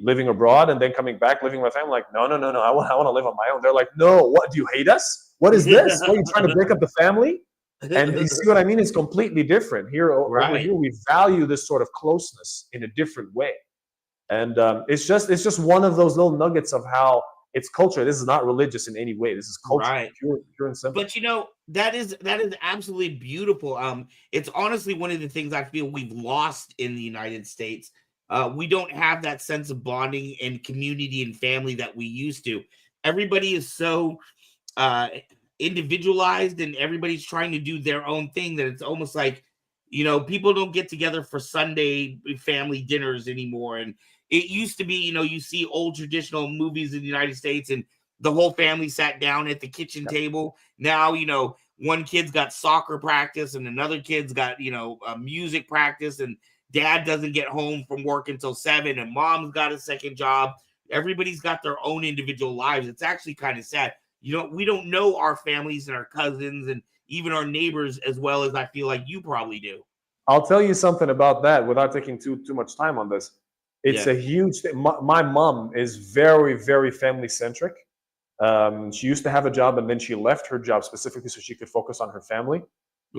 living abroad and then coming back, living with my family, like, no. I want to live on my own. They're like, no, what, do you hate us? What is this? What, are you trying to break up the family? And you see what I mean? It's completely different. Over here, we value this sort of closeness in a different way. And it's just one of those little nuggets of how it's culture. This is not religious in any way. This is culture, pure and simple. But that is absolutely beautiful. It's honestly one of the things I feel we've lost in the United States. We don't have that sense of bonding and community and family that we used to. Everybody is so individualized and everybody's trying to do their own thing that it's almost like, people don't get together for Sunday family dinners anymore. And it used to be, you see old traditional movies in the United States and the whole family sat down at the kitchen table. Now, one kid's got soccer practice and another kid's got, a music practice, and dad doesn't get home from work until 7 and mom's got a second job. Everybody's got their own individual lives. It's actually kind of sad. We don't know our families and our cousins and even our neighbors as well as I feel like you probably do. I'll tell you something about that without taking too much time on this. It's a huge thing. My mom is very, very family centric. She used to have a job and then she left her job specifically so she could focus on her family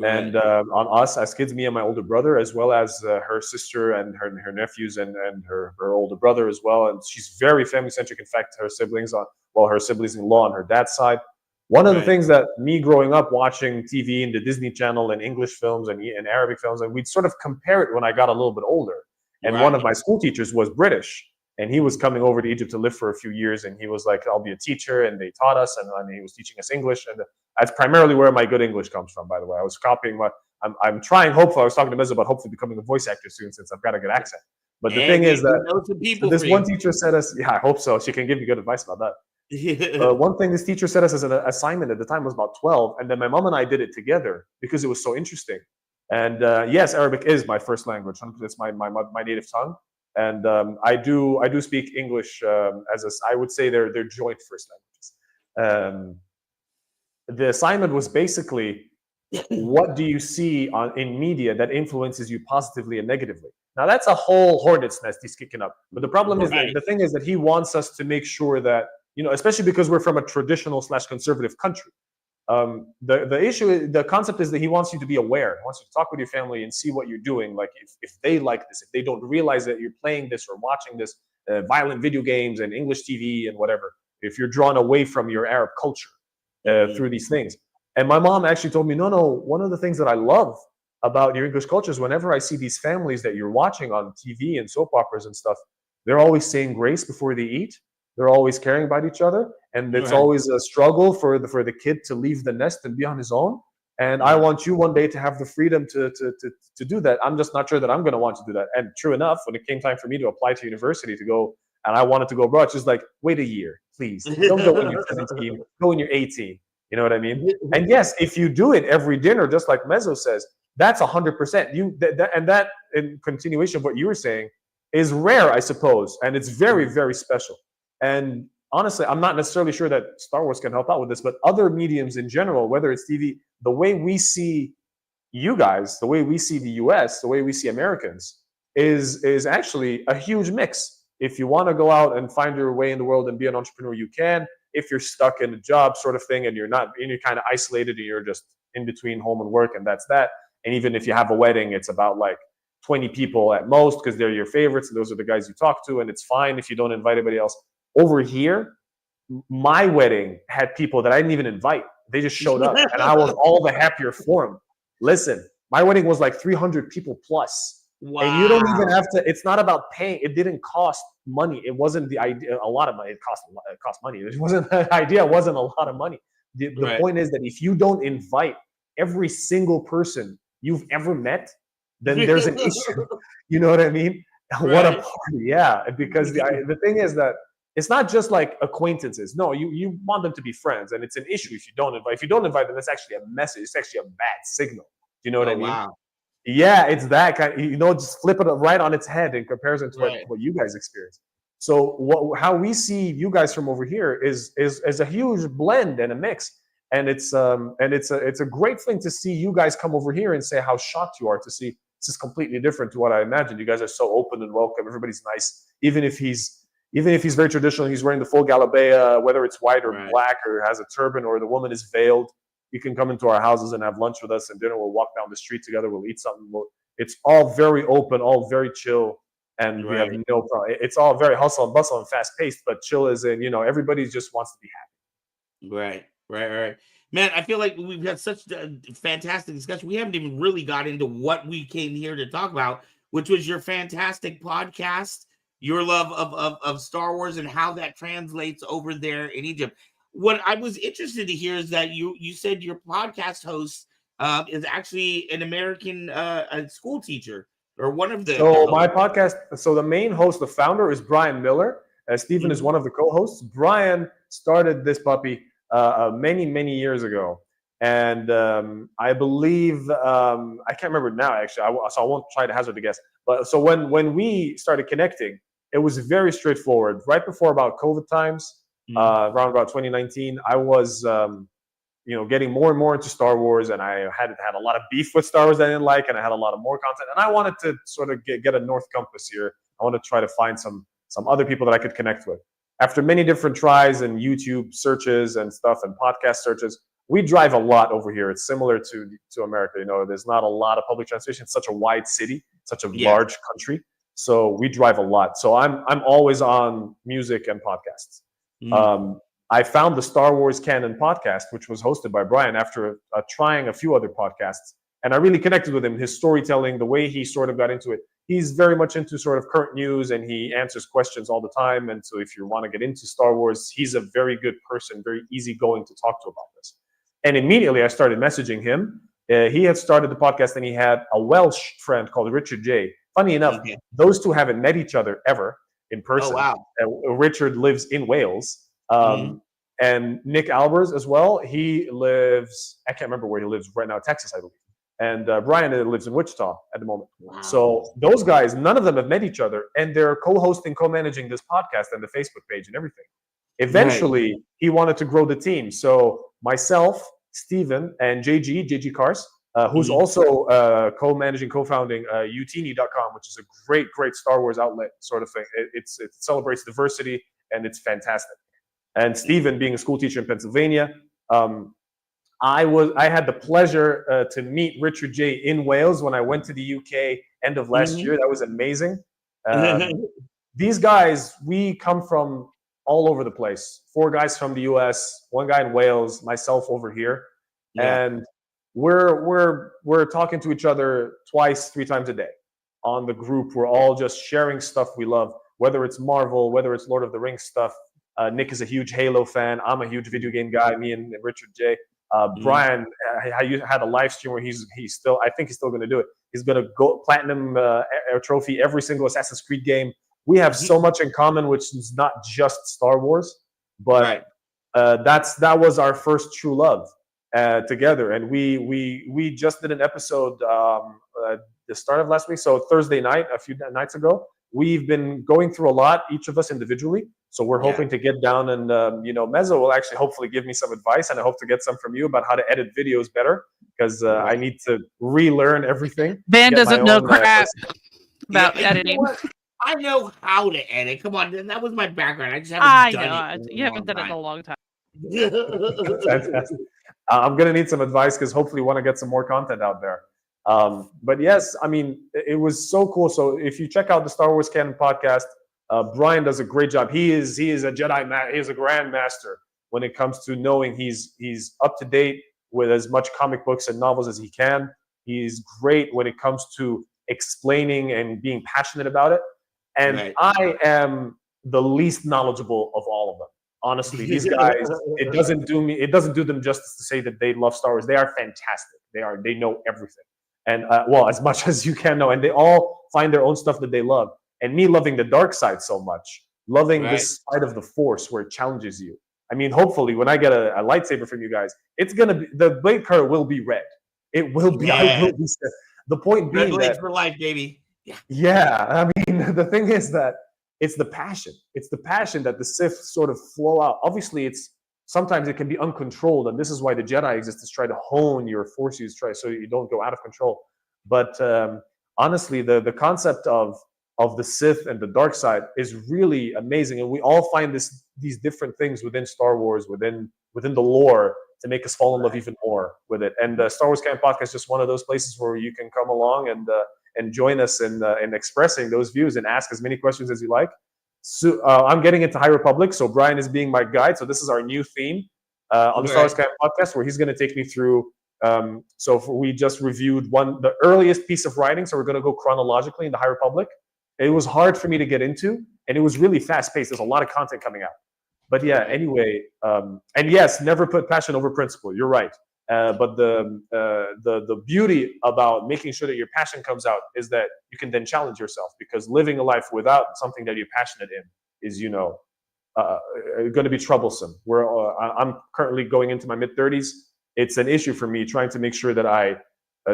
and on us as kids, me and my older brother, as well as her sister and her nephews and her older brother as well. And she's very family centric. In fact, her siblings-in-law on her dad's side. One of the things that me growing up watching TV and the Disney Channel and English films and Arabic films, and we'd sort of compare it when I got a little bit older. And one of my school teachers was British, and he was coming over to Egypt to live for a few years. And he was like, "I'll be a teacher," and they taught us, and he was teaching us English, and that's primarily where my good English comes from. By the way, I was copying I'm trying. Hopefully, I was talking to Mez about hopefully becoming a voice actor soon, since I've got a good accent. But the thing is that this one teacher said us, I hope so. She can give you good advice about that. One thing this teacher said us as an assignment at the time was about 12, and then my mom and I did it together because it was so interesting. And yes, Arabic is my first language. It's my native tongue, and I do speak English I would say they're joint first languages. The assignment was basically what do you see in media that influences you positively and negatively? Now that's a whole hornet's nest he's kicking up. But the problem is that the thing is that he wants us to make sure that, especially because we're from a traditional / conservative country. The concept is that he wants you to be aware. He wants you to talk with your family and see what you're doing. Like if they like this, if they don't realize that you're playing this or watching this violent video games and English TV and whatever, if you're drawn away from your Arab culture through these things. And my mom actually told me, no, one of the things that I love about your English culture is whenever I see these families that you're watching on TV and soap operas and stuff, they're always saying grace before they eat. They're always caring about each other. And it's always a struggle for the kid to leave the nest and be on his own. And I want you one day to have the freedom to do that. I'm just not sure that I'm going to want to do that. And true enough, when it came time for me to apply to university to go, and I wanted to go abroad, she's like, wait a year, please. Don't go when you're 17, go when you're 18. You know what I mean? And yes, if you do it every dinner, just like Mezzo says, that's 100%. And that, in continuation of what you were saying, is rare, I suppose. And it's very, very special. And honestly, I'm not necessarily sure that Star Wars can help out with this, but other mediums in general, whether it's TV, the way we see you guys, the way we see the US, the way we see Americans is actually a huge mix. If you want to go out and find your way in the world and be an entrepreneur, you can. If you're stuck in a job sort of thing and you're kind of isolated and you're just in between home and work, and that's that. And even if you have a wedding, it's about like 20 people at most because they're your favorites and those are the guys you talk to, and it's fine if you don't invite anybody else. Over here, my wedding had people that I didn't even invite. They just showed up and I was all the happier for them. Listen, my wedding was like 300 people plus. Wow. And you don't even have to, it's not about paying. It didn't cost money. It wasn't the idea, a lot of money. It cost money. It wasn't the idea. It wasn't a lot of money. The point is that if you don't invite every single person you've ever met, then there's an issue. You know what I mean? Right. What a party. Yeah. Because the thing is that it's not just like acquaintances. No, you want them to be friends. And it's an issue if you don't invite. If you don't invite them, that's actually a message. It's actually a bad signal. Do you know what I mean? Wow. Yeah, it's that kind of, just flip it right on its head in comparison to what you guys experience. So how we see you guys from over here is a huge blend and a mix. And it's a great thing to see you guys come over here and say how shocked you are to see this is completely different to what I imagined. You guys are so open and welcome. Everybody's nice. Even if he's very traditional, he's wearing the full galabea, whether it's white or black or has a turban or the woman is veiled. You can come into our houses and have lunch with us and dinner. We'll walk down the street together. We'll eat something. It's all very open, all very chill. And we have no problem. It's all very hustle and bustle and fast paced, but chill is in, everybody just wants to be happy. Right. Man, I feel like we've had such a fantastic discussion. We haven't even really got into what we came here to talk about, which was your fantastic podcast, your love of Star Wars and how that translates over there in Egypt. What I was interested to hear is that you said your podcast host is actually an American school teacher or one of the. So my podcast. So the main host, the founder, is Brian Miller. Stephen is one of the co-hosts. Brian started this puppy many years ago, and I believe I can't remember now actually. So I won't try to hazard a guess. But so when we started connecting, it was very straightforward. Right before about COVID times. Around about 2019, I was, getting more and more into Star Wars, and I had a lot of beef with Star Wars that I didn't like, and I had a lot of more content, and I wanted to sort of get a North Compass here. I want to try to find some other people that I could connect with. After many different tries and YouTube searches and stuff and podcast searches, we drive a lot over here. It's similar to America. There's not a lot of public transportation. It's such a wide city, such a large country, so we drive a lot. So I'm always on music and podcasts. I found the Star Wars Canon Podcast, which was hosted by Brian after trying a few other podcasts. And I really connected with him, his storytelling, the way he sort of got into it. He's very much into sort of current news and he answers questions all the time. And so if you want to get into Star Wars, he's a very good person, very easygoing to talk to about this. And immediately I started messaging him. He had started the podcast and he had a Welsh friend called Richard J. Funny enough, those two haven't met each other ever in person. Oh, wow. Richard lives in Wales. And Nick Albers as well. He lives, I can't remember where he lives right now, Texas, I believe. And Brian lives in Wichita at the moment. Wow. So those guys, none of them have met each other, and they're co-hosting, co-managing this podcast and the Facebook page and everything. Eventually, he wanted to grow the team. So myself, Steven, and JG Cars, who's also co-managing, co-founding utini.com, which is a great Star Wars outlet sort of thing. It celebrates diversity, and it's fantastic. And Steven, being a school teacher in Pennsylvania, I had the pleasure to meet Richard J in Wales when I went to the UK end of last year. That was amazing. These guys, we come from all over the place. 4 guys from the US, 1 guy in Wales, myself over here, and we're talking to each other 2-3 times a day on the group. We're all just sharing stuff we love, whether it's Marvel, whether it's Lord of the Rings stuff. Nick is a huge Halo fan. I'm a huge video game guy. Me and Richard J. Brian had a live stream where he's still, I think he's still going to do it. He's going to go platinum trophy every single Assassin's Creed game. We have so much in common, which is not just Star Wars, but that was our first true love together. And we just did an episode the start of last week, so Thursday night, a few nights ago. We've been going through a lot, each of us individually. So we're hoping to get down and, Mezzo will actually hopefully give me some advice, and I hope to get some from you about how to edit videos better, because I need to relearn everything. Van doesn't know crap about editing. You know, I know how to edit. Come on, that was my background. I just haven't done it. You haven't done it in a long time. Fantastic. I'm going to need some advice, because hopefully want to get some more content out there. But yes, I mean, it was so cool. So if you check out the Star Wars Canon Podcast, Brian does a great job. He is a Jedi he is a grand master when it comes to knowing he's up to date with as much comic books and novels as he can. He's great when it comes to explaining and being passionate about it. And I am the least knowledgeable of all of them. Honestly, these guys, it doesn't do them justice to say that they love Star Wars. They are fantastic. They know everything. And as much as you can know, and they all find their own stuff that they love. And me loving the dark side so much, loving this side of the Force where it challenges you. I mean, hopefully, when I get a lightsaber from you guys, it's gonna be, the blade color will be red. It will be. I will be. The point being, red blades for life, baby. Yeah, I mean, the thing is that it's the passion. It's the passion that the Sith sort of flow out. Obviously, sometimes it can be uncontrolled, and this is why the Jedi exist, to try to hone your Force use, so you don't go out of control. But honestly, the concept of the Sith and the dark side is really amazing, and we all find these different things within Star Wars, within the lore, to make us fall in love even more with it. And Star Wars Canon Podcast is just one of those places where you can come along and join us in expressing those views and ask as many questions as you like. So I'm getting into High Republic, so Brian is being my guide. So this is our new theme on the Star Wars Canon Podcast, where he's going to take me through. We just reviewed the earliest piece of writing, so we're going to go chronologically in the High Republic. It was hard for me to get into, and it was really fast-paced. There's a lot of content coming out. But yeah, anyway, and yes, never put passion over principle. You're right. But the beauty about making sure that your passion comes out is that you can then challenge yourself, because living a life without something that you're passionate in is, going to be troublesome. I'm currently going into my mid-30s. It's an issue for me trying to make sure that I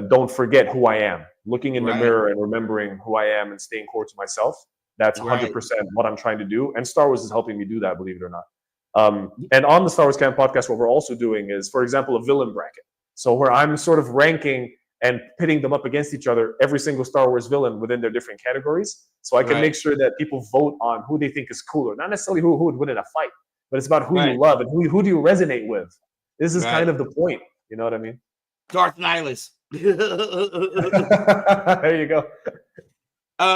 don't forget who I am, looking in the mirror and remembering who I am and staying core to myself. That's 100% what I'm trying to do. And Star Wars is helping me do that, believe it or not. And on the Star Wars Canon Podcast, what we're also doing is, for example, a villain bracket. So where I'm sort of ranking and pitting them up against each other, every single Star Wars villain within their different categories. So I can make sure that people vote on who they think is cooler. Not necessarily who would win in a fight, but it's about who you love and who do you resonate with. This is kind of the point. You know what I mean? Darth Nihilus. There you go.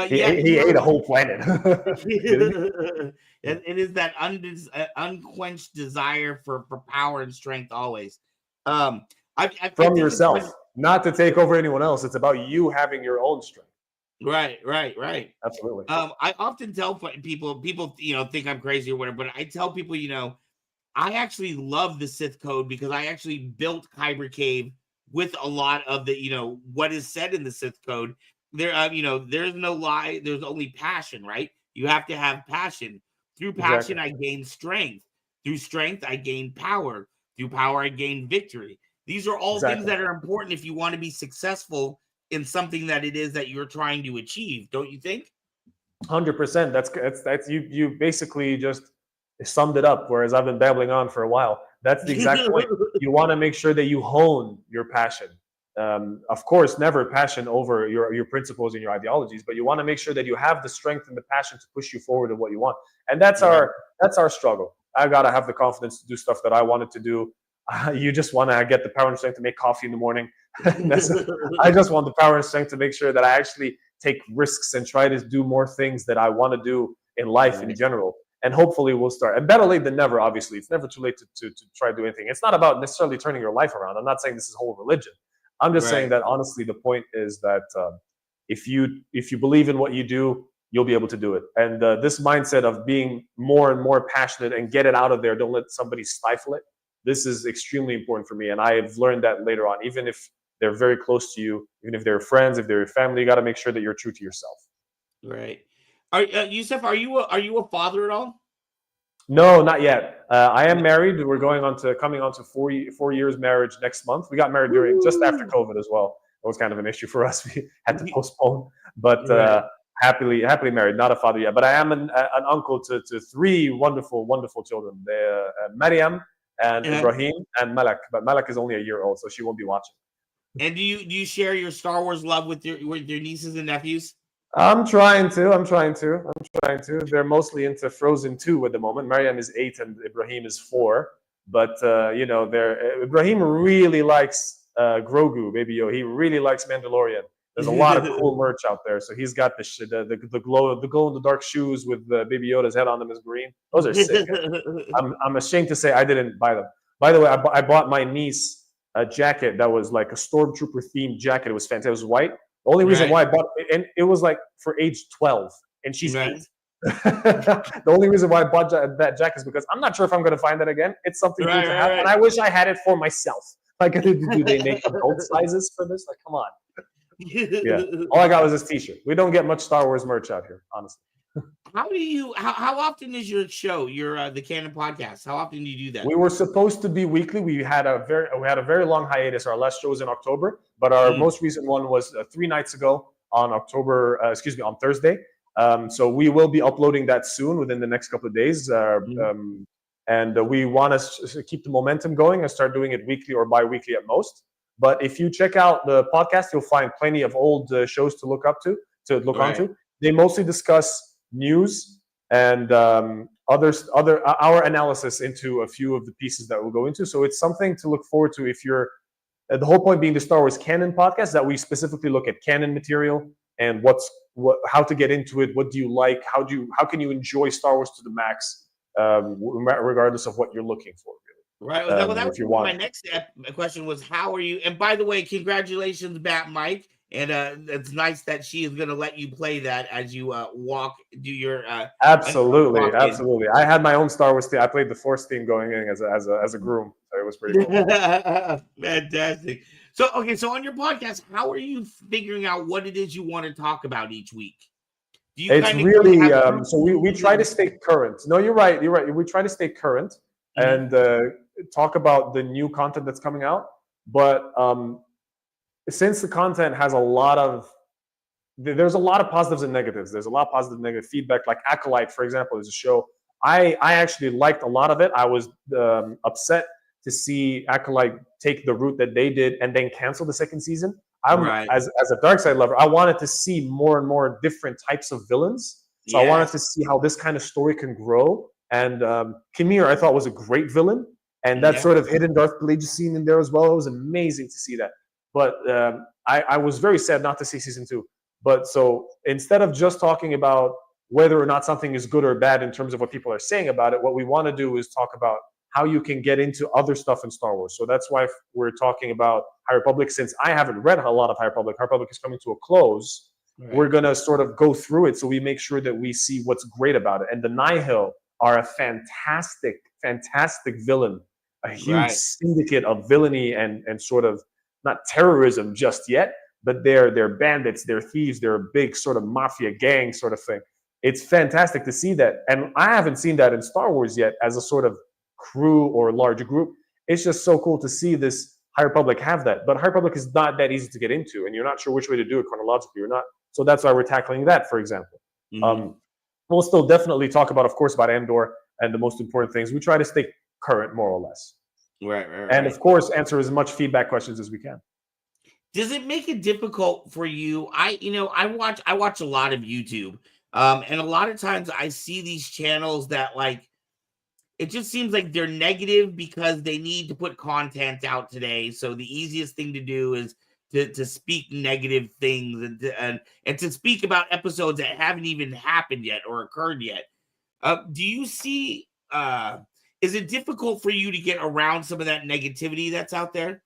He ate a whole planet. It is that unquenched desire for power and strength always. From yourself, not to take over anyone else. It's about you having your own strength. Right. Absolutely. I often tell people, think I'm crazy or whatever, but I tell people, I actually love the Sith code because I actually built Kyber Cave with a lot of the, what is said in the Sith code. There, there's no lie. There's only passion, right? You have to have passion. Through passion, I gain strength. Through strength, I gain power. Through power, I gain victory. These are all things that are important if you want to be successful in something that it is that you're trying to achieve. Don't you think? 100%. That's you basically just summed it up. Whereas I've been babbling on for a while. That's the exact point. You want to make sure that you hone your passion. Of course, never passion over your principles and your ideologies, but you want to make sure that you have the strength and the passion to push you forward in what you want. And that's our struggle. I gotta have the confidence to do stuff that I wanted to do. You just want to get the power and strength to make coffee in the morning. I just want the power and strength to make sure that I actually take risks and try to do more things that I want to do in life in general. And hopefully we'll start. And better late than never, obviously. It's never too late to try to do anything. It's not about necessarily turning your life around. I'm not saying this is whole religion. I'm just saying that, honestly, the point is that if you believe in what you do, you'll be able to do it. And this mindset of being more and more passionate and get it out of there, don't let somebody stifle it. This is extremely important for me. And I've learned that later on, even if they're very close to you, even if they're friends, if they're your family, you got to make sure that you're true to yourself. Right. Usef, are you a father at all? No, not yet. I am married. We're coming on to 4 years marriage next month. We got married just after COVID as well. It was kind of an issue for us. We had to postpone, but happily married. Not a father yet, but I am an uncle to 3 wonderful, wonderful children. Mariam and Ibrahim and Malak. But Malak is only a year old, so she won't be watching. And do you share your Star Wars love with your nieces and nephews? I'm trying to. They're mostly into Frozen 2 at the moment. Mariam is 8 and Ibrahim is 4. But Ibrahim really likes Grogu, Baby Yoda. He really likes Mandalorian. There's a lot of cool merch out there. So he's got the glow in the dark shoes with Baby Yoda's head on them is green. Those are sick. I'm ashamed to say I didn't buy them. By the way, I bought my niece a jacket that was like a stormtrooper themed jacket. It was fantastic. It was white. The only reason why I bought it, and it was like for age 12, and she's 8. The only reason why I bought that jacket is because I'm not sure if I'm going to find that again. It's something cool to have, and I wish I had it for myself. Like, do they make adult sizes for this? Like, come on. Yeah, all I got was this T-shirt. We don't get much Star Wars merch out here, honestly. How often is your show, the Canon Podcast? How often do you do that? We were supposed to be weekly. We had a very long hiatus. Our last show was in October, but our most recent one was 3 nights ago on Thursday. So we will be uploading that soon within the next couple of days. And we want to keep the momentum going and start doing it weekly or bi-weekly at most. But if you check out the podcast, you'll find plenty of old shows to look onto. They mostly discuss news and our analysis into a few of the pieces that we'll go into. So it's something to look forward to if you're the whole point being the Star Wars Canon Podcast, that we specifically look at canon material and how to get into it. What do you like? How can you enjoy Star Wars to the max, regardless of what you're looking for? Right. That was my next question was, how are you? And by the way, congratulations, Bat Mike. And it's nice that she is going to let you play that as you do your. Absolutely. I had my own Star Wars theme. I played the Force theme going in as a groom. So it was pretty cool. Fantastic. So on your podcast, how are you figuring out what it is you want to talk about each week? It's really so we try to stay current. No, you're right. We try to stay current and talk about the new content that's coming out, but since the content has there's a lot of positives and negatives. There's a lot of positive and negative feedback. Like Acolyte, for example, is a show I actually liked a lot of it. I was upset to see Acolyte take the route that they did and then cancel the second season. As a dark side lover, I wanted to see more and more different types of villains. So I wanted to see how this kind of story can grow. And Kimir, I thought, was a great villain. And that sort of hidden Darth Plagueis scene in there as well. It was amazing to see that. But I was very sad not to see season 2. But so instead of just talking about whether or not something is good or bad in terms of what people are saying about it, what we want to do is talk about how you can get into other stuff in Star Wars. So that's why we're talking about High Republic. Since I haven't read a lot of High Republic is coming to a close. Right. We're going to sort of go through it so we make sure that we see what's great about it. And the Nihil are a fantastic, fantastic villain, a huge syndicate of villainy and sort of not terrorism just yet, but they're bandits, they're thieves, they're a big sort of mafia gang sort of thing. It's fantastic to see that. And I haven't seen that in Star Wars yet as a sort of crew or large group. It's just so cool to see this High Republic have that. But High Republic is not that easy to get into, and you're not sure which way to do it chronologically or not. So that's why we're tackling that, for example. We'll still definitely talk about, of course, about Andor and the most important things. We try to stay current, more or less. Right. And of course, answer as much feedback questions as we can. Does it make it difficult for you? I watch a lot of YouTube, and a lot of times I see these channels that like, it just seems like they're negative because they need to put content out today. So the easiest thing to do is to speak negative things and to speak about episodes that haven't even happened yet or occurred yet. Do you see? Is it difficult for you to get around some of that negativity that's out there?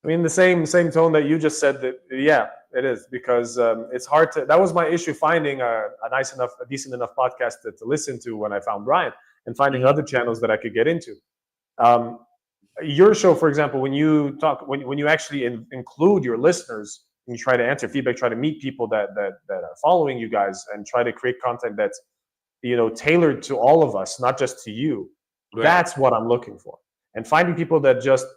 I mean, the same tone that you just said. That yeah, it is, because it's hard to. That was my issue, finding a decent enough podcast to listen to when I found Brian, and finding other channels that I could get into. Your show, for example, when you talk, when you actually include your listeners, and you try to answer feedback, try to meet people that are following you guys, and try to create content that's tailored to all of us, not just to you. Right. That's what I'm looking for. And finding people that just,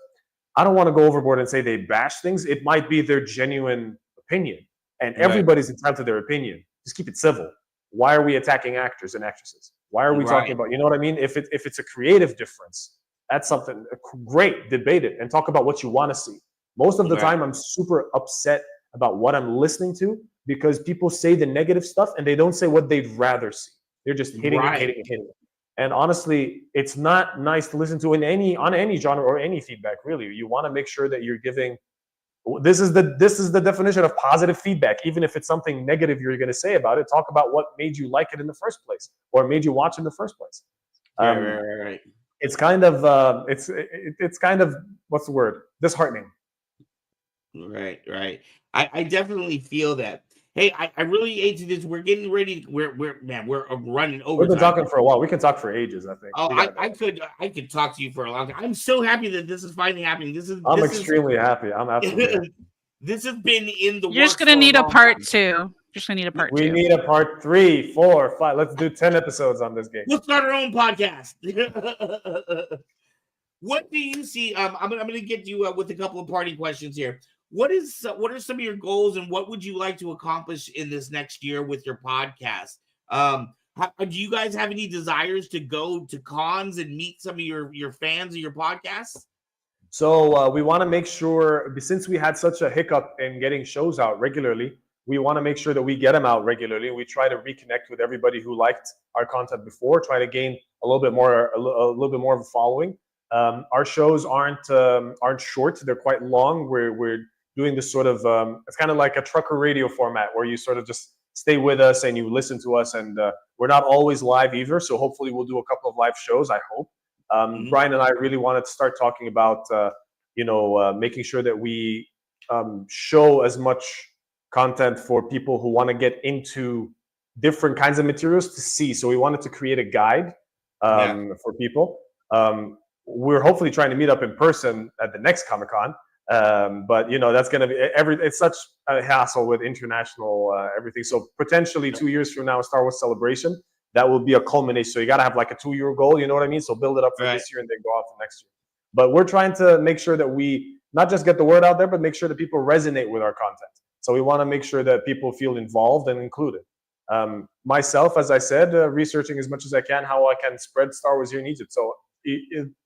I don't want to go overboard and say they bash things. It might be their genuine opinion, and everybody's entitled to their opinion. Just keep it civil. Why are we attacking actors and actresses? Why are we talking about, you know what I mean? If it's a creative difference, that's something great. Debate it and talk about what you want to see. Most of the time, I'm super upset about what I'm listening to, because people say the negative stuff and they don't say what they'd rather see. They're just hitting and hitting and hitting. And honestly, it's not nice to listen to on any genre or any feedback, really. You want to make sure that you're giving. This is the definition of positive feedback. Even if it's something negative you're going to say about it, talk about what made you like it in the first place, or made you watch in the first place. Right. It's kind of it's kind of, what's the word? Disheartening. Right. I definitely feel that. Hey, I really hate to this. We're getting ready. We're running over. We've been talking for a while. We can talk for ages, I think. Oh, I could talk to you for a long time. I'm so happy that this is finally happening. I'm extremely happy. I'm absolutely happy. This has been in the works. You're just gonna need a part 2. Just gonna need a part 2. We need a part 3, 4, 5. Let's do 10 episodes on this game. We'll start our own podcast. What do you see? I'm gonna get you with a couple of party questions here. What are some of your goals, and what would you like to accomplish in this next year with your podcast? Do you guys have any desires to go to cons and meet some of your fans of your podcast? So we want to make sure, since we had such a hiccup in getting shows out regularly, we want to make sure that we get them out regularly. We try to reconnect with everybody who liked our content before, try to gain a little bit more of a following. Our shows aren't short; they're quite long. We're doing this sort of it's kind of like a trucker radio format, where you sort of just stay with us and you listen to us, and we're not always live either. So hopefully we'll do a couple of live shows, I hope. Brian and I really wanted to start talking about making sure that we show as much content for people who want to get into different kinds of materials to see. So we wanted to create a guide for people. We're hopefully trying to meet up in person at the next Comic-Con. But that's going to be it's such a hassle with international everything. So potentially 2 years from now, Star Wars Celebration, that will be a culmination. So you got to have like a 2-year goal, you know what I mean? So build it up for this year and then go off to next year. But we're trying to make sure that we not just get the word out there, but make sure that people resonate with our content. So we want to make sure that people feel involved and included. Myself, as I said, researching as much as I can how I can spread Star Wars here in Egypt. So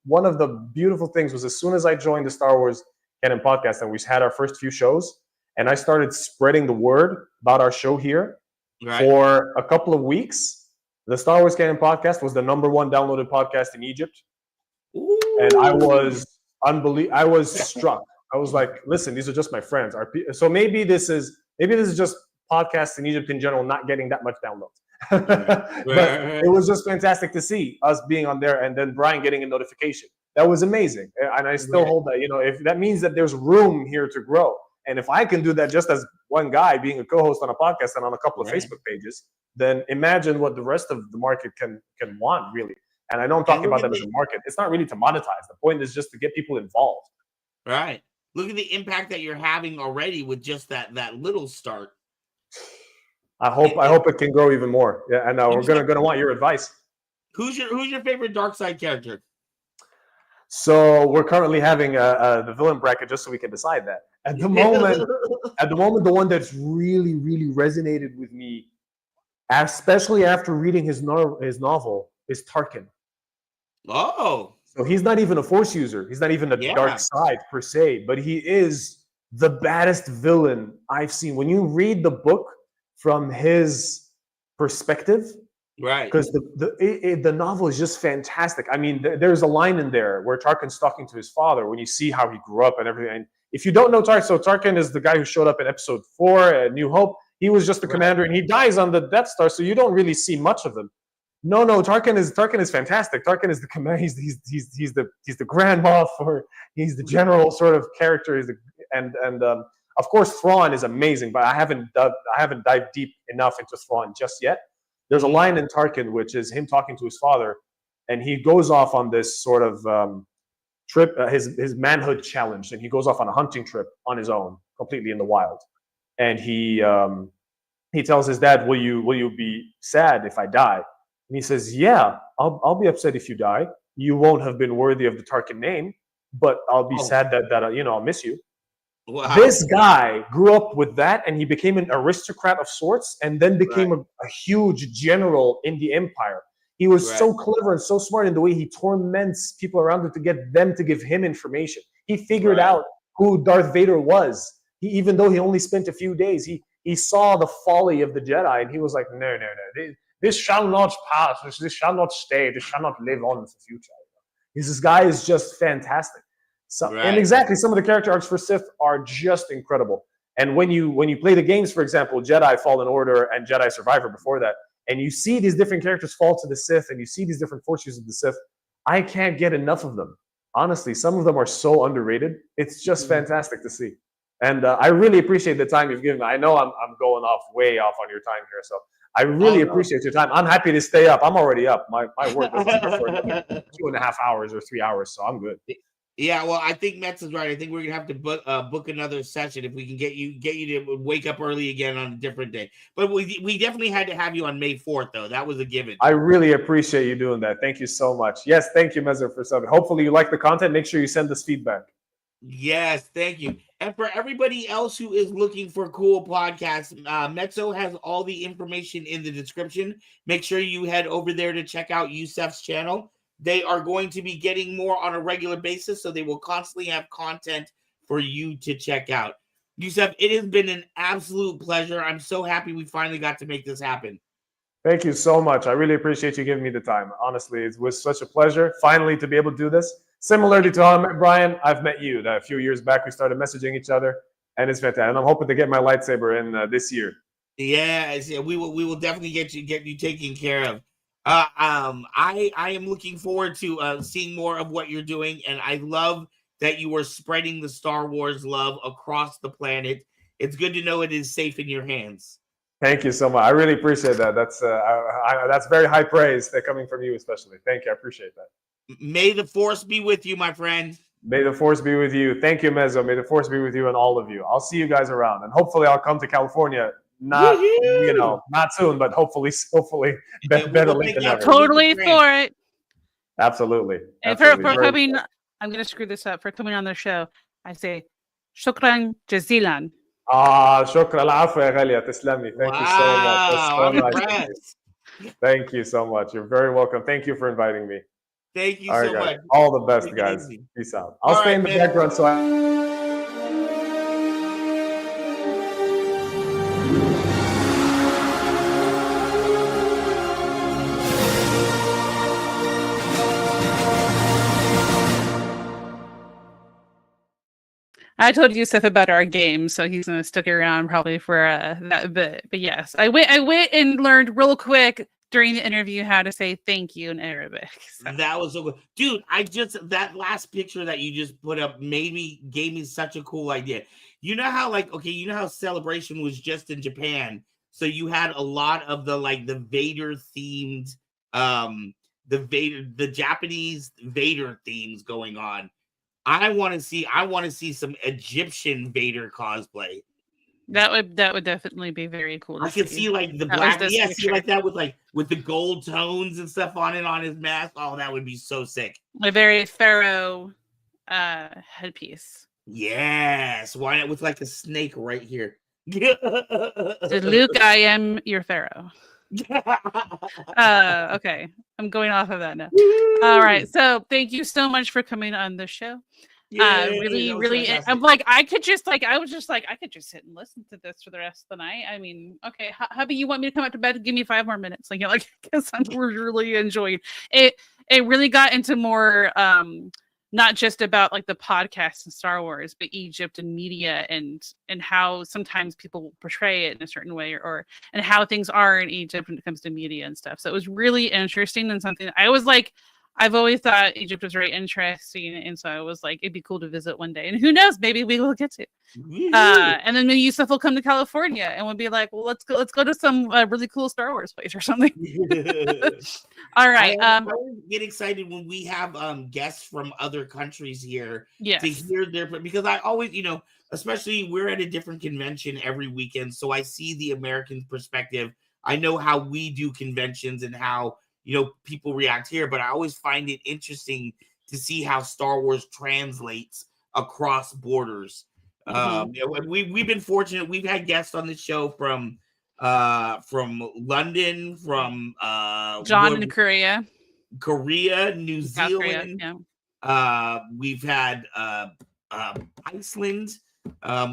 one of the beautiful things was, as soon as I joined the Star Wars Canon Podcast and we had our first few shows, and I started spreading the word about our show here for a couple of weeks, the Star Wars Canon Podcast was the #1 downloaded podcast in Egypt. Ooh. And I was struck. I was like, listen, these are just my friends. So maybe this is just podcasts in Egypt in general not getting that much downloads. But it was just fantastic to see us being on there, and then Brian getting a notification. That was amazing. And I still hold that, if that means that there's room here to grow. And if I can do that just as one guy being a co-host on a podcast and on a couple of Facebook pages, then imagine what the rest of the market can want, really. And I know I'm talking about that as a market. It's not really to monetize. The point is just to get people involved. Right. Look at the impact that you're having already with just that little start. I hope it can grow even more. Yeah, and we're gonna want your advice. Who's your favorite dark side character? So we're currently having the villain bracket just so we can decide that. At the moment, the one that's really, really resonated with me, especially after reading his novel, is Tarkin. Oh, So he's not even a Force user. He's not even a dark side per se, but he is the baddest villain I've seen. When you read the book from his perspective, right? Because the novel is just fantastic. I mean, there's a line in there where Tarkin's talking to his father when you see how he grew up and everything. And if you don't know Tarkin, so Tarkin is the guy who showed up in Episode 4, New Hope. He was just the commander, and he dies on the Death Star, so you don't really see much of him. No, Tarkin is fantastic. Tarkin is the command. He's the Grand Moff, or he's the general sort of character. Of course Thrawn is amazing, but I haven't dived deep enough into Thrawn just yet. There's a line in Tarkin which is him talking to his father, and he goes off on this sort of trip, his manhood challenge, and he goes off on a hunting trip on his own, completely in the wild. And he tells his dad, "Will you be sad if I die?" And he says, "Yeah, I'll be upset if you die. You won't have been worthy of the Tarkin name, but I'll be sad that I'll miss you." Wow. This guy grew up with that, and he became an aristocrat of sorts, and then became a huge general in the Empire. He was so clever and so smart in the way he torments people around him to get them to give him information. He figured out who Darth Vader was. Even though he only spent a few days, he saw the folly of the Jedi, and he was like, no, this shall not pass. This shall not stay. This shall not live on in the future. This guy is just fantastic. And exactly, some of the character arcs for Sith are just incredible. And when you play the games, for example, Jedi Fallen Order and Jedi Survivor before that, and you see these different characters fall to the Sith, and you see these different force users of the Sith, I can't get enough of them. Honestly, some of them are so underrated. It's just fantastic to see. And I really appreciate the time you've given me. I know I'm going way off on your time here, so I really appreciate your time. I'm happy to stay up. I'm already up. My work doesn't start for another 2.5 hours or 3 hours, so I'm good. Yeah, well, I think Metz is right. I think we're gonna have to book another session if we can get you to wake up early again on a different day. But we definitely had to have you on May 4th, though. That was a given. I really appreciate you doing that. Thank you so much. Yes, thank you, Mezer, for subbing. Hopefully you like the content. Make sure you send us feedback. Yes, thank you. And for everybody else who is looking for cool podcasts, Mezzo has all the information in the description. Make sure you head over there to check out Usef's channel. They are going to be getting more on a regular basis, so they will constantly have content for you to check out. Usef, it has been an absolute pleasure. I'm so happy we finally got to make this happen. Thank you so much. I really appreciate you giving me the time. Honestly, it was such a pleasure finally to be able to do this. Similarly to how I met Brian, I've met you. A few years back, we started messaging each other, and it's fantastic. And I'm hoping to get my lightsaber in this year. Yeah, we will definitely get you taken care of. I am looking forward to seeing more of what you're doing, and I love that you are spreading the Star Wars love across the planet. It's good to know it is safe in your hands. Thank you so much. I really appreciate that. That's very high praise coming from you, especially. Thank you. I appreciate that. May the Force be with you, my friend. May the Force be with you. Thank you, Mezzo. May the Force be with you and all of you. I'll see you guys around, and hopefully I'll come to California. Not not soon, but hopefully better late than ever. Totally for it. Absolutely. And for coming, I'm going to screw this up. For coming on the show, I say, shukran jazilan. شكرا العفو يا غالية تسلمي. Thank you so much. That's so nice. Thank you so much. You're very welcome. Thank you for inviting me. Thank you so much. All the best, guys. Peace out. I'll stay in the background so I told Usef about our game, so he's going to stick around probably for that bit. But yes, I went and learned real quick during the interview how to say thank you in Arabic. So. That was so good. Dude, that last picture that you just put up gave me such a cool idea. You know how Celebration was just in Japan, so you had a lot of the Vader themed the Japanese Vader themes going on. I want to see some Egyptian Vader cosplay. That would definitely be very cool. I could see the black, like that with the gold tones and stuff on it on his mask. Oh, that would be so sick. A very pharaoh headpiece. Yes, why not with a snake right here? So Luke, I am your pharaoh. Okay, I'm going off of that now. All right, so thank you so much for coming on the show. Really, I'm like, I could just sit and listen to this for the rest of the night. I mean, okay, hubby, you want me to come out to bed? Give me 5 more minutes. Like, because I'm really enjoying it. It really got into more, not just about like the podcast and Star Wars, but Egypt and media and how sometimes people portray it in a certain way, and how things are in Egypt when it comes to media and stuff. So it was really interesting and something I've always thought Egypt was very interesting, and so I was like, it'd be cool to visit one day. And who knows, maybe we will get to. And then maybe Usef will come to California, and we'll be like, well, let's go to some really cool Star Wars place or something. All right. I always get excited when we have guests from other countries here to hear their, because I always, especially we're at a different convention every weekend, so I see the American perspective. I know how we do conventions and how people react here, but I always find it interesting to see how Star Wars translates across borders. We've been fortunate. We've had guests on the show from London, from John in Korea, New Zealand. We've had Iceland.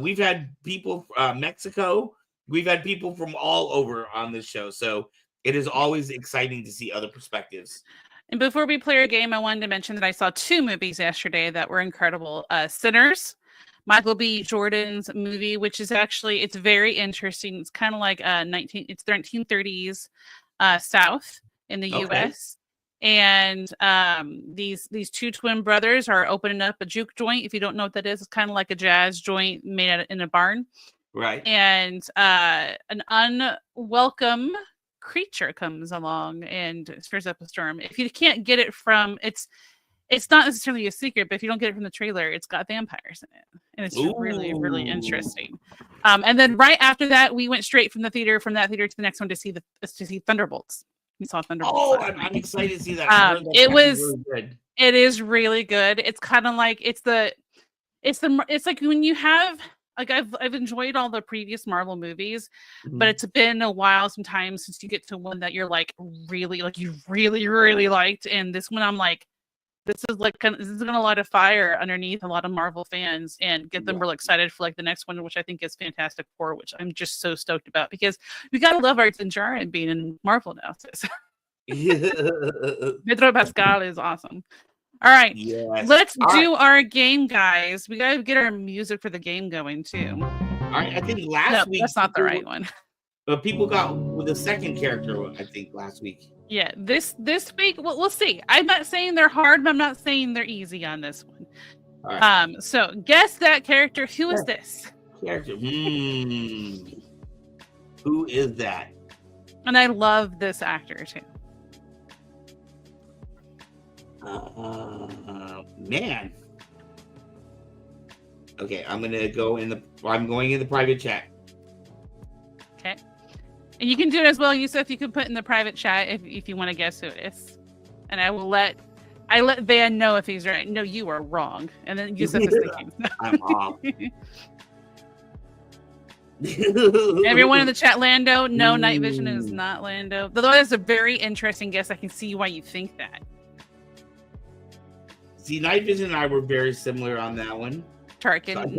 We've had people Mexico. We've had people from all over on this show. So it is always exciting to see other perspectives. And before we play our game, I wanted to mention that I saw 2 movies yesterday that were incredible. Sinners, Michael B. Jordan's movie, which is actually, it's very interesting. It's kind of like it's 1930s South in the U.S. And these 2 twin brothers are opening up a juke joint. If you don't know what that is, it's kind of like a jazz joint made in a barn. Right. And an unwelcome creature comes along and stirs up a storm. If you can't get it from, it's not necessarily a secret, but if you don't get it from the trailer, it's got vampires in it, and it's really interesting. And then right after that, we went straight from that theater to the next one to see Thunderbolts. We saw Thunderbolts. I'm excited to see that. It is really good. It's kind of like it's like when you have. Like I've enjoyed all the previous Marvel movies, but it's been a while sometimes since you get to one that you're like really liked. And this one I'm like, this is gonna light a fire underneath a lot of Marvel fans and get them real excited for like the next one, which I think is Fantastic Four, which I'm just so stoked about because we gotta love Arts and Jara being in Marvel now. Pedro Pascal is awesome. All right, let's do our game, guys. We gotta get our music for the game going too. All right, I think last week that's not the right one. But people got with the second character, I think, last week. Yeah, this week, we'll see. I'm not saying they're hard, but I'm not saying they're easy on this one. All right. So guess that character. Who is this? Character. Who is that? And I love this actor too. Man. Okay, I'm going in the private chat. Okay. And you can do it as well, Usef. You can put in the private chat if you want to guess who it is. And I let Van know if he's right. No, you are wrong. And then Usef is thinking. I'm off. Everyone in the chat, Lando. No, Night Vision is not Lando. Though that's a very interesting guess. I can see why you think that. See, Night Vision and I were very similar on that one. Tarkin.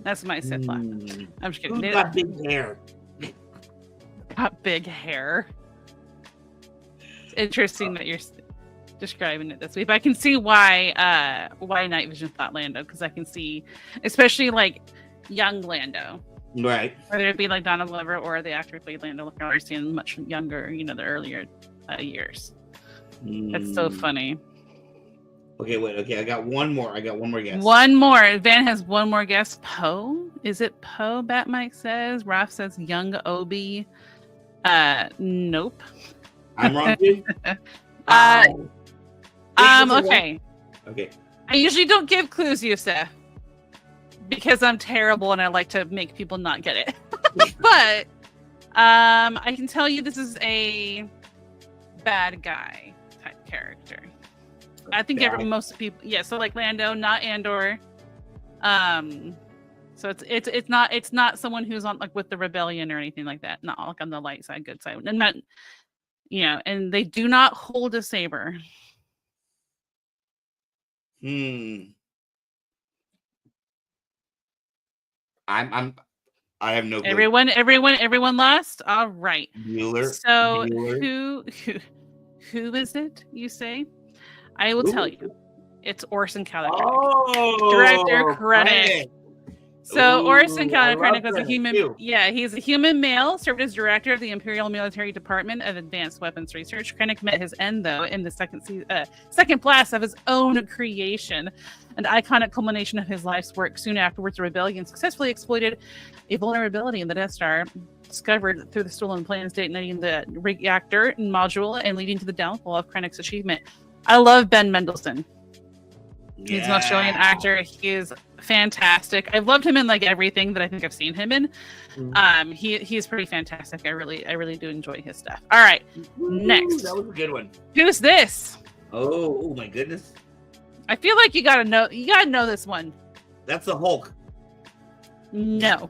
That's my Sith line. I'm just kidding. Who's got big hair? Got big hair. It's interesting that you're describing it this way, but I can see why Night Vision thought Lando, because I can see, especially like young Lando. Right. Whether it be like Donald Glover or the actor who played Lando Calrissian much younger, the earlier years. That's so funny. Okay, wait. Okay, I got one more guess. One more. Van has one more guess. Poe? Is it Poe? Bat Mike says. Raph says young Obi. Nope. I'm wrong too. Okay. Okay. I usually don't give clues, Usef, because I'm terrible and I like to make people not get it. But I can tell you this is a bad guy type character. I think most people, so like Lando, not Andor. So it's not someone who's on like with the rebellion or anything like that. Not like on the light side, good side, and not, and they do not hold a saber. I have no clue. Everyone lost. All right. Bueller. So Bueller. who is it? You say? I will tell you. It's Orson Krennic. Oh, Director Krennic. So Orson Krennic was a human. Too. Yeah, he's a human male. Served as director of the Imperial Military Department of Advanced Weapons Research. Krennic met his end though in the second blast of his own creation, an iconic culmination of his life's work. Soon afterwards, the rebellion successfully exploited a vulnerability in the Death Star, discovered through the stolen plans, detonating the reactor module and leading to the downfall of Krennic's achievement. I love Ben Mendelsohn. He's an Australian actor. He is fantastic. I've loved him in like everything that I think I've seen him in. He's pretty fantastic. I really do enjoy his stuff. All right, next. That was a good one. Who's this? Oh my goodness. I feel like you gotta know this one. That's the Hulk. No.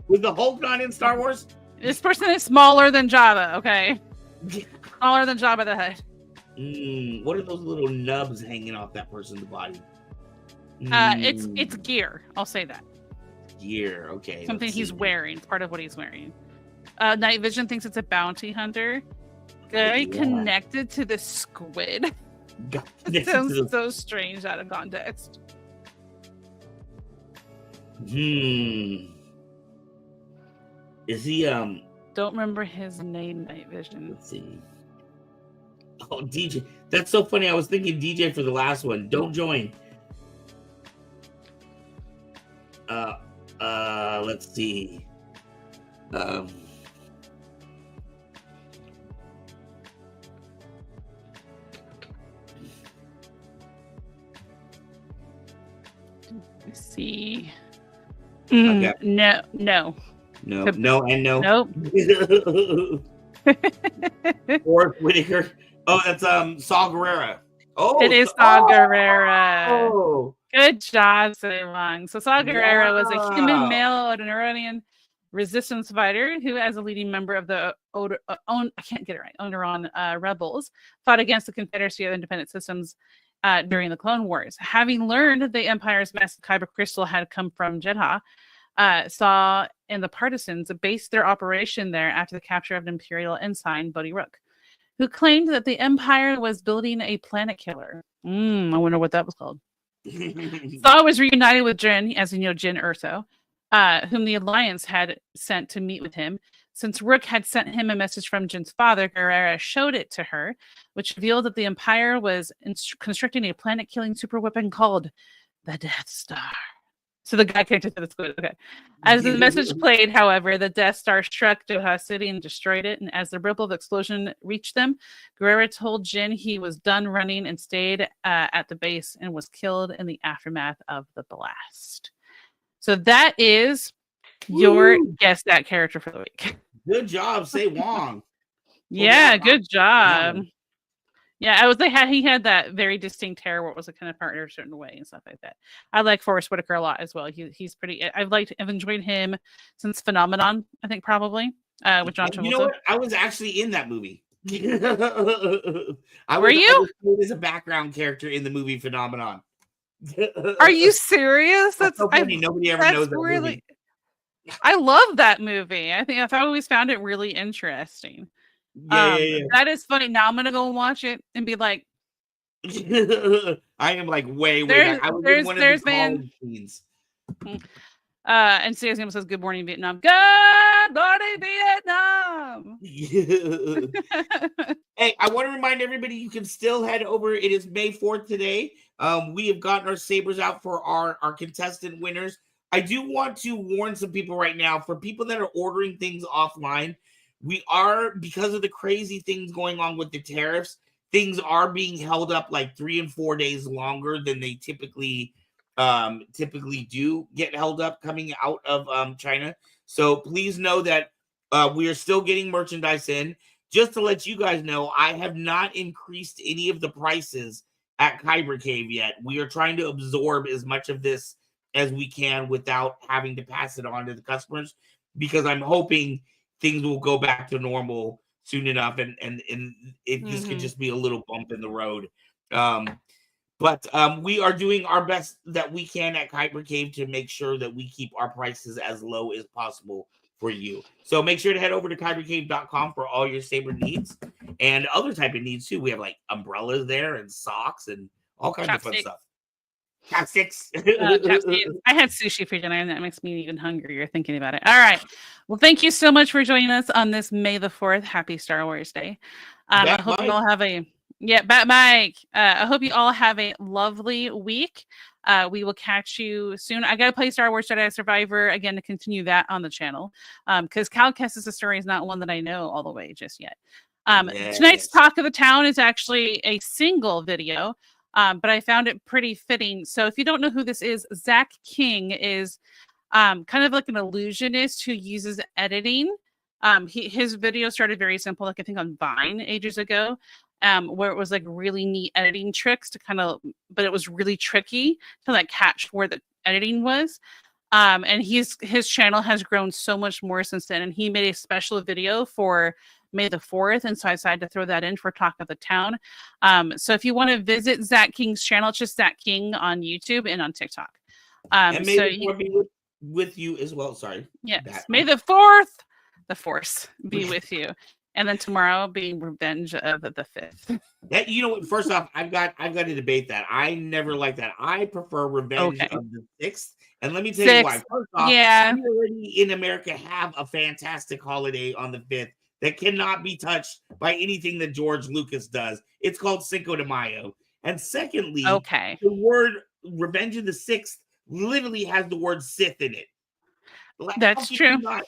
Was the Hulk not in Star Wars? This person is smaller than Jabba. Okay, smaller than Jabba the Hutt. What are those little nubs hanging off that person's body? It's gear. I'll say that. Gear. Okay. Something he's wearing. Part of what he's wearing. Night Vision thinks it's a bounty hunter. Very connected to the squid. It sounds so strange out of context. Is he Don't remember his name, Night Vision. Let's see. Oh, DJ. That's so funny. I was thinking DJ for the last one. Don't join. Let's see. Let's see. Okay. No, and no. Nope. Forrest Whitaker. Oh, that's Saw Gerrera. Oh, it is Saw Gerrera. Oh. Good job, Saewang. So Saw Gerrera was a human male Odoronian resistance fighter who, as a leading member of the Odoron rebels, fought against the Confederacy of Independent Systems during the Clone Wars. Having learned that the Empire's massive kyber crystal had come from Jedha, Saw and the partisans based their operation there after the capture of an Imperial ensign, Bodhi Rook, who claimed that the Empire was building a planet killer. I wonder what that was called. Saw was reunited with Jyn, as you know, Jyn Erso, whom the Alliance had sent to meet with him. Since Rook had sent him a message from Jyn's father, Gerrera showed it to her, which revealed that the Empire was constructing a planet-killing superweapon called the Death Star. So the guy connected to the squid. Okay. As the message played, however, the Death Star struck Doha City and destroyed it. And as the ripple of the explosion reached them, Gerrera told Jyn he was done running and stayed at the base and was killed in the aftermath of the blast. So that is your Guess That character for the week. Good job, Saewang. Yeah, good job. Yeah, he had that very distinct hair where it was a kind of partner a certain way and stuff like that. I like Forrest Whitaker a lot as well. He's pretty. I've enjoyed him since Phenomenon. I think probably with John Travolta. You know what? I was actually in that movie. Were you? I was a background character in the movie Phenomenon. Are you serious? That's so funny. Nobody ever knows that movie. I love that movie. I've always found it really interesting. Yeah. That is funny. Now I'm gonna go and watch it and be like, I am like way back. I was in one of the college scenes. And Sam's name says, "Good morning, Vietnam." Good morning, Vietnam. Hey, I want to remind everybody you can still head over. It is May 4th today. We have gotten our sabers out for our contestant winners. I do want to warn some people right now, for people that are ordering things offline. We are, because of the crazy things going on with the tariffs, things are being held up like 3 and 4 days longer than they typically do get held up coming out of China. So please know that we are still getting merchandise in. Just to let you guys know, I have not increased any of the prices at Kyber Cave yet. We are trying to absorb as much of this as we can without having to pass it on to the customers, because I'm hoping things will go back to normal soon enough, and it this could just be a little bump in the road. But we are doing our best that we can at Kyber Cave to make sure that we keep our prices as low as possible for you. So make sure to head over to kybercave.com for all your Saber needs and other type of needs too. We have like umbrellas there and socks and all kinds of fun stuff. Chopsticks. I had sushi for dinner, and that makes me even hungrier thinking about it. All right. Well, thank you so much for joining us on this May the 4th. Happy Star Wars Day. I hope you all have Bat Mike. I hope you all have a lovely week. We will catch you soon. I got to play Star Wars Jedi Survivor again to continue that on the channel. Because Cal Kestis' story is not one that I know all the way just yet. Tonight's Talk of the Town is actually a single video. But I found it pretty fitting. So if you don't know who this is, Zach King is kind of like an illusionist who uses editing. His video started very simple, like I think on Vine ages ago, where it was like really neat editing tricks to but it was really tricky to like catch where the editing was. And his channel has grown so much more since then. And he made a special video for May the 4th, and so I decided to throw that in for Talk of the Town. So if you want to visit Zach King's channel, it's just Zach King on YouTube and on TikTok. And May the 4th be with you as well. Sorry. Yes. May the 4th, the Force be with you. And then tomorrow being Revenge of the 5th. That, you know what? First off, I've got to debate that. I never like that. I prefer Revenge of the 6th. And let me tell you why. First off, we already in America have a fantastic holiday on the 5th that cannot be touched by anything that George Lucas does. It's called Cinco de Mayo. And secondly, the word Revenge of the 6th literally has the word Sith in it. That's true. I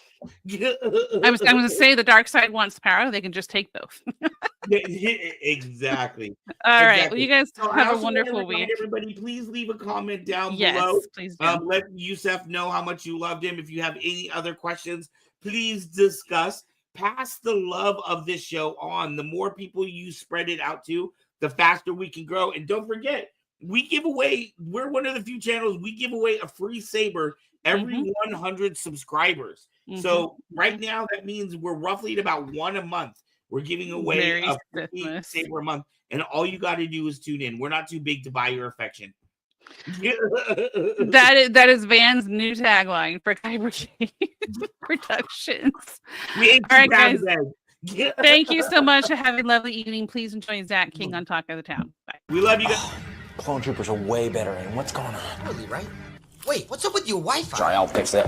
was going to say the dark side wants power. They can just take both. Exactly. All right. Well, you guys have a wonderful week. Everybody, please leave a comment down below. Please do. Let Usef know how much you loved him. If you have any other questions, please discuss. Pass the love of this show on. The more people you spread it out to, the faster we can grow. And don't forget, we're one of the few channels, we give away a free Saber every 100 subscribers. So right now, that means we're roughly at about one a month. We're giving away a free Saber a month. And all you got to do is tune in. We're not too big to buy your affection. That is Van's new tagline for Kyber Cave Productions. All right, guys. Thank you so much. Have a lovely evening. Please enjoy Zach King on Talk of the Town. Bye. We love you guys. Clone troopers are way better. And what's going on? Really, right? Wait, what's up with your Wi-Fi? Sorry, I'll fix it.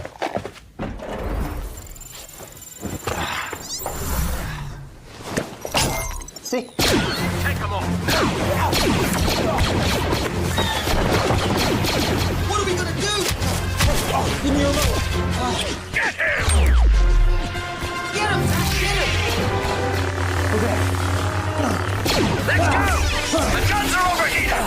See? Take them off. What are we gonna do? Leave me alone. Get him! Get him! Get him! Okay. Let's go! The guns are overheated!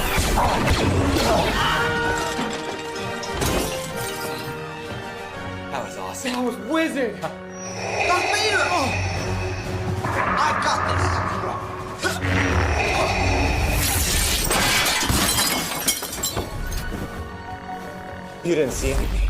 That was awesome. That was wizard! Darth Vader! I got this! You didn't see anything.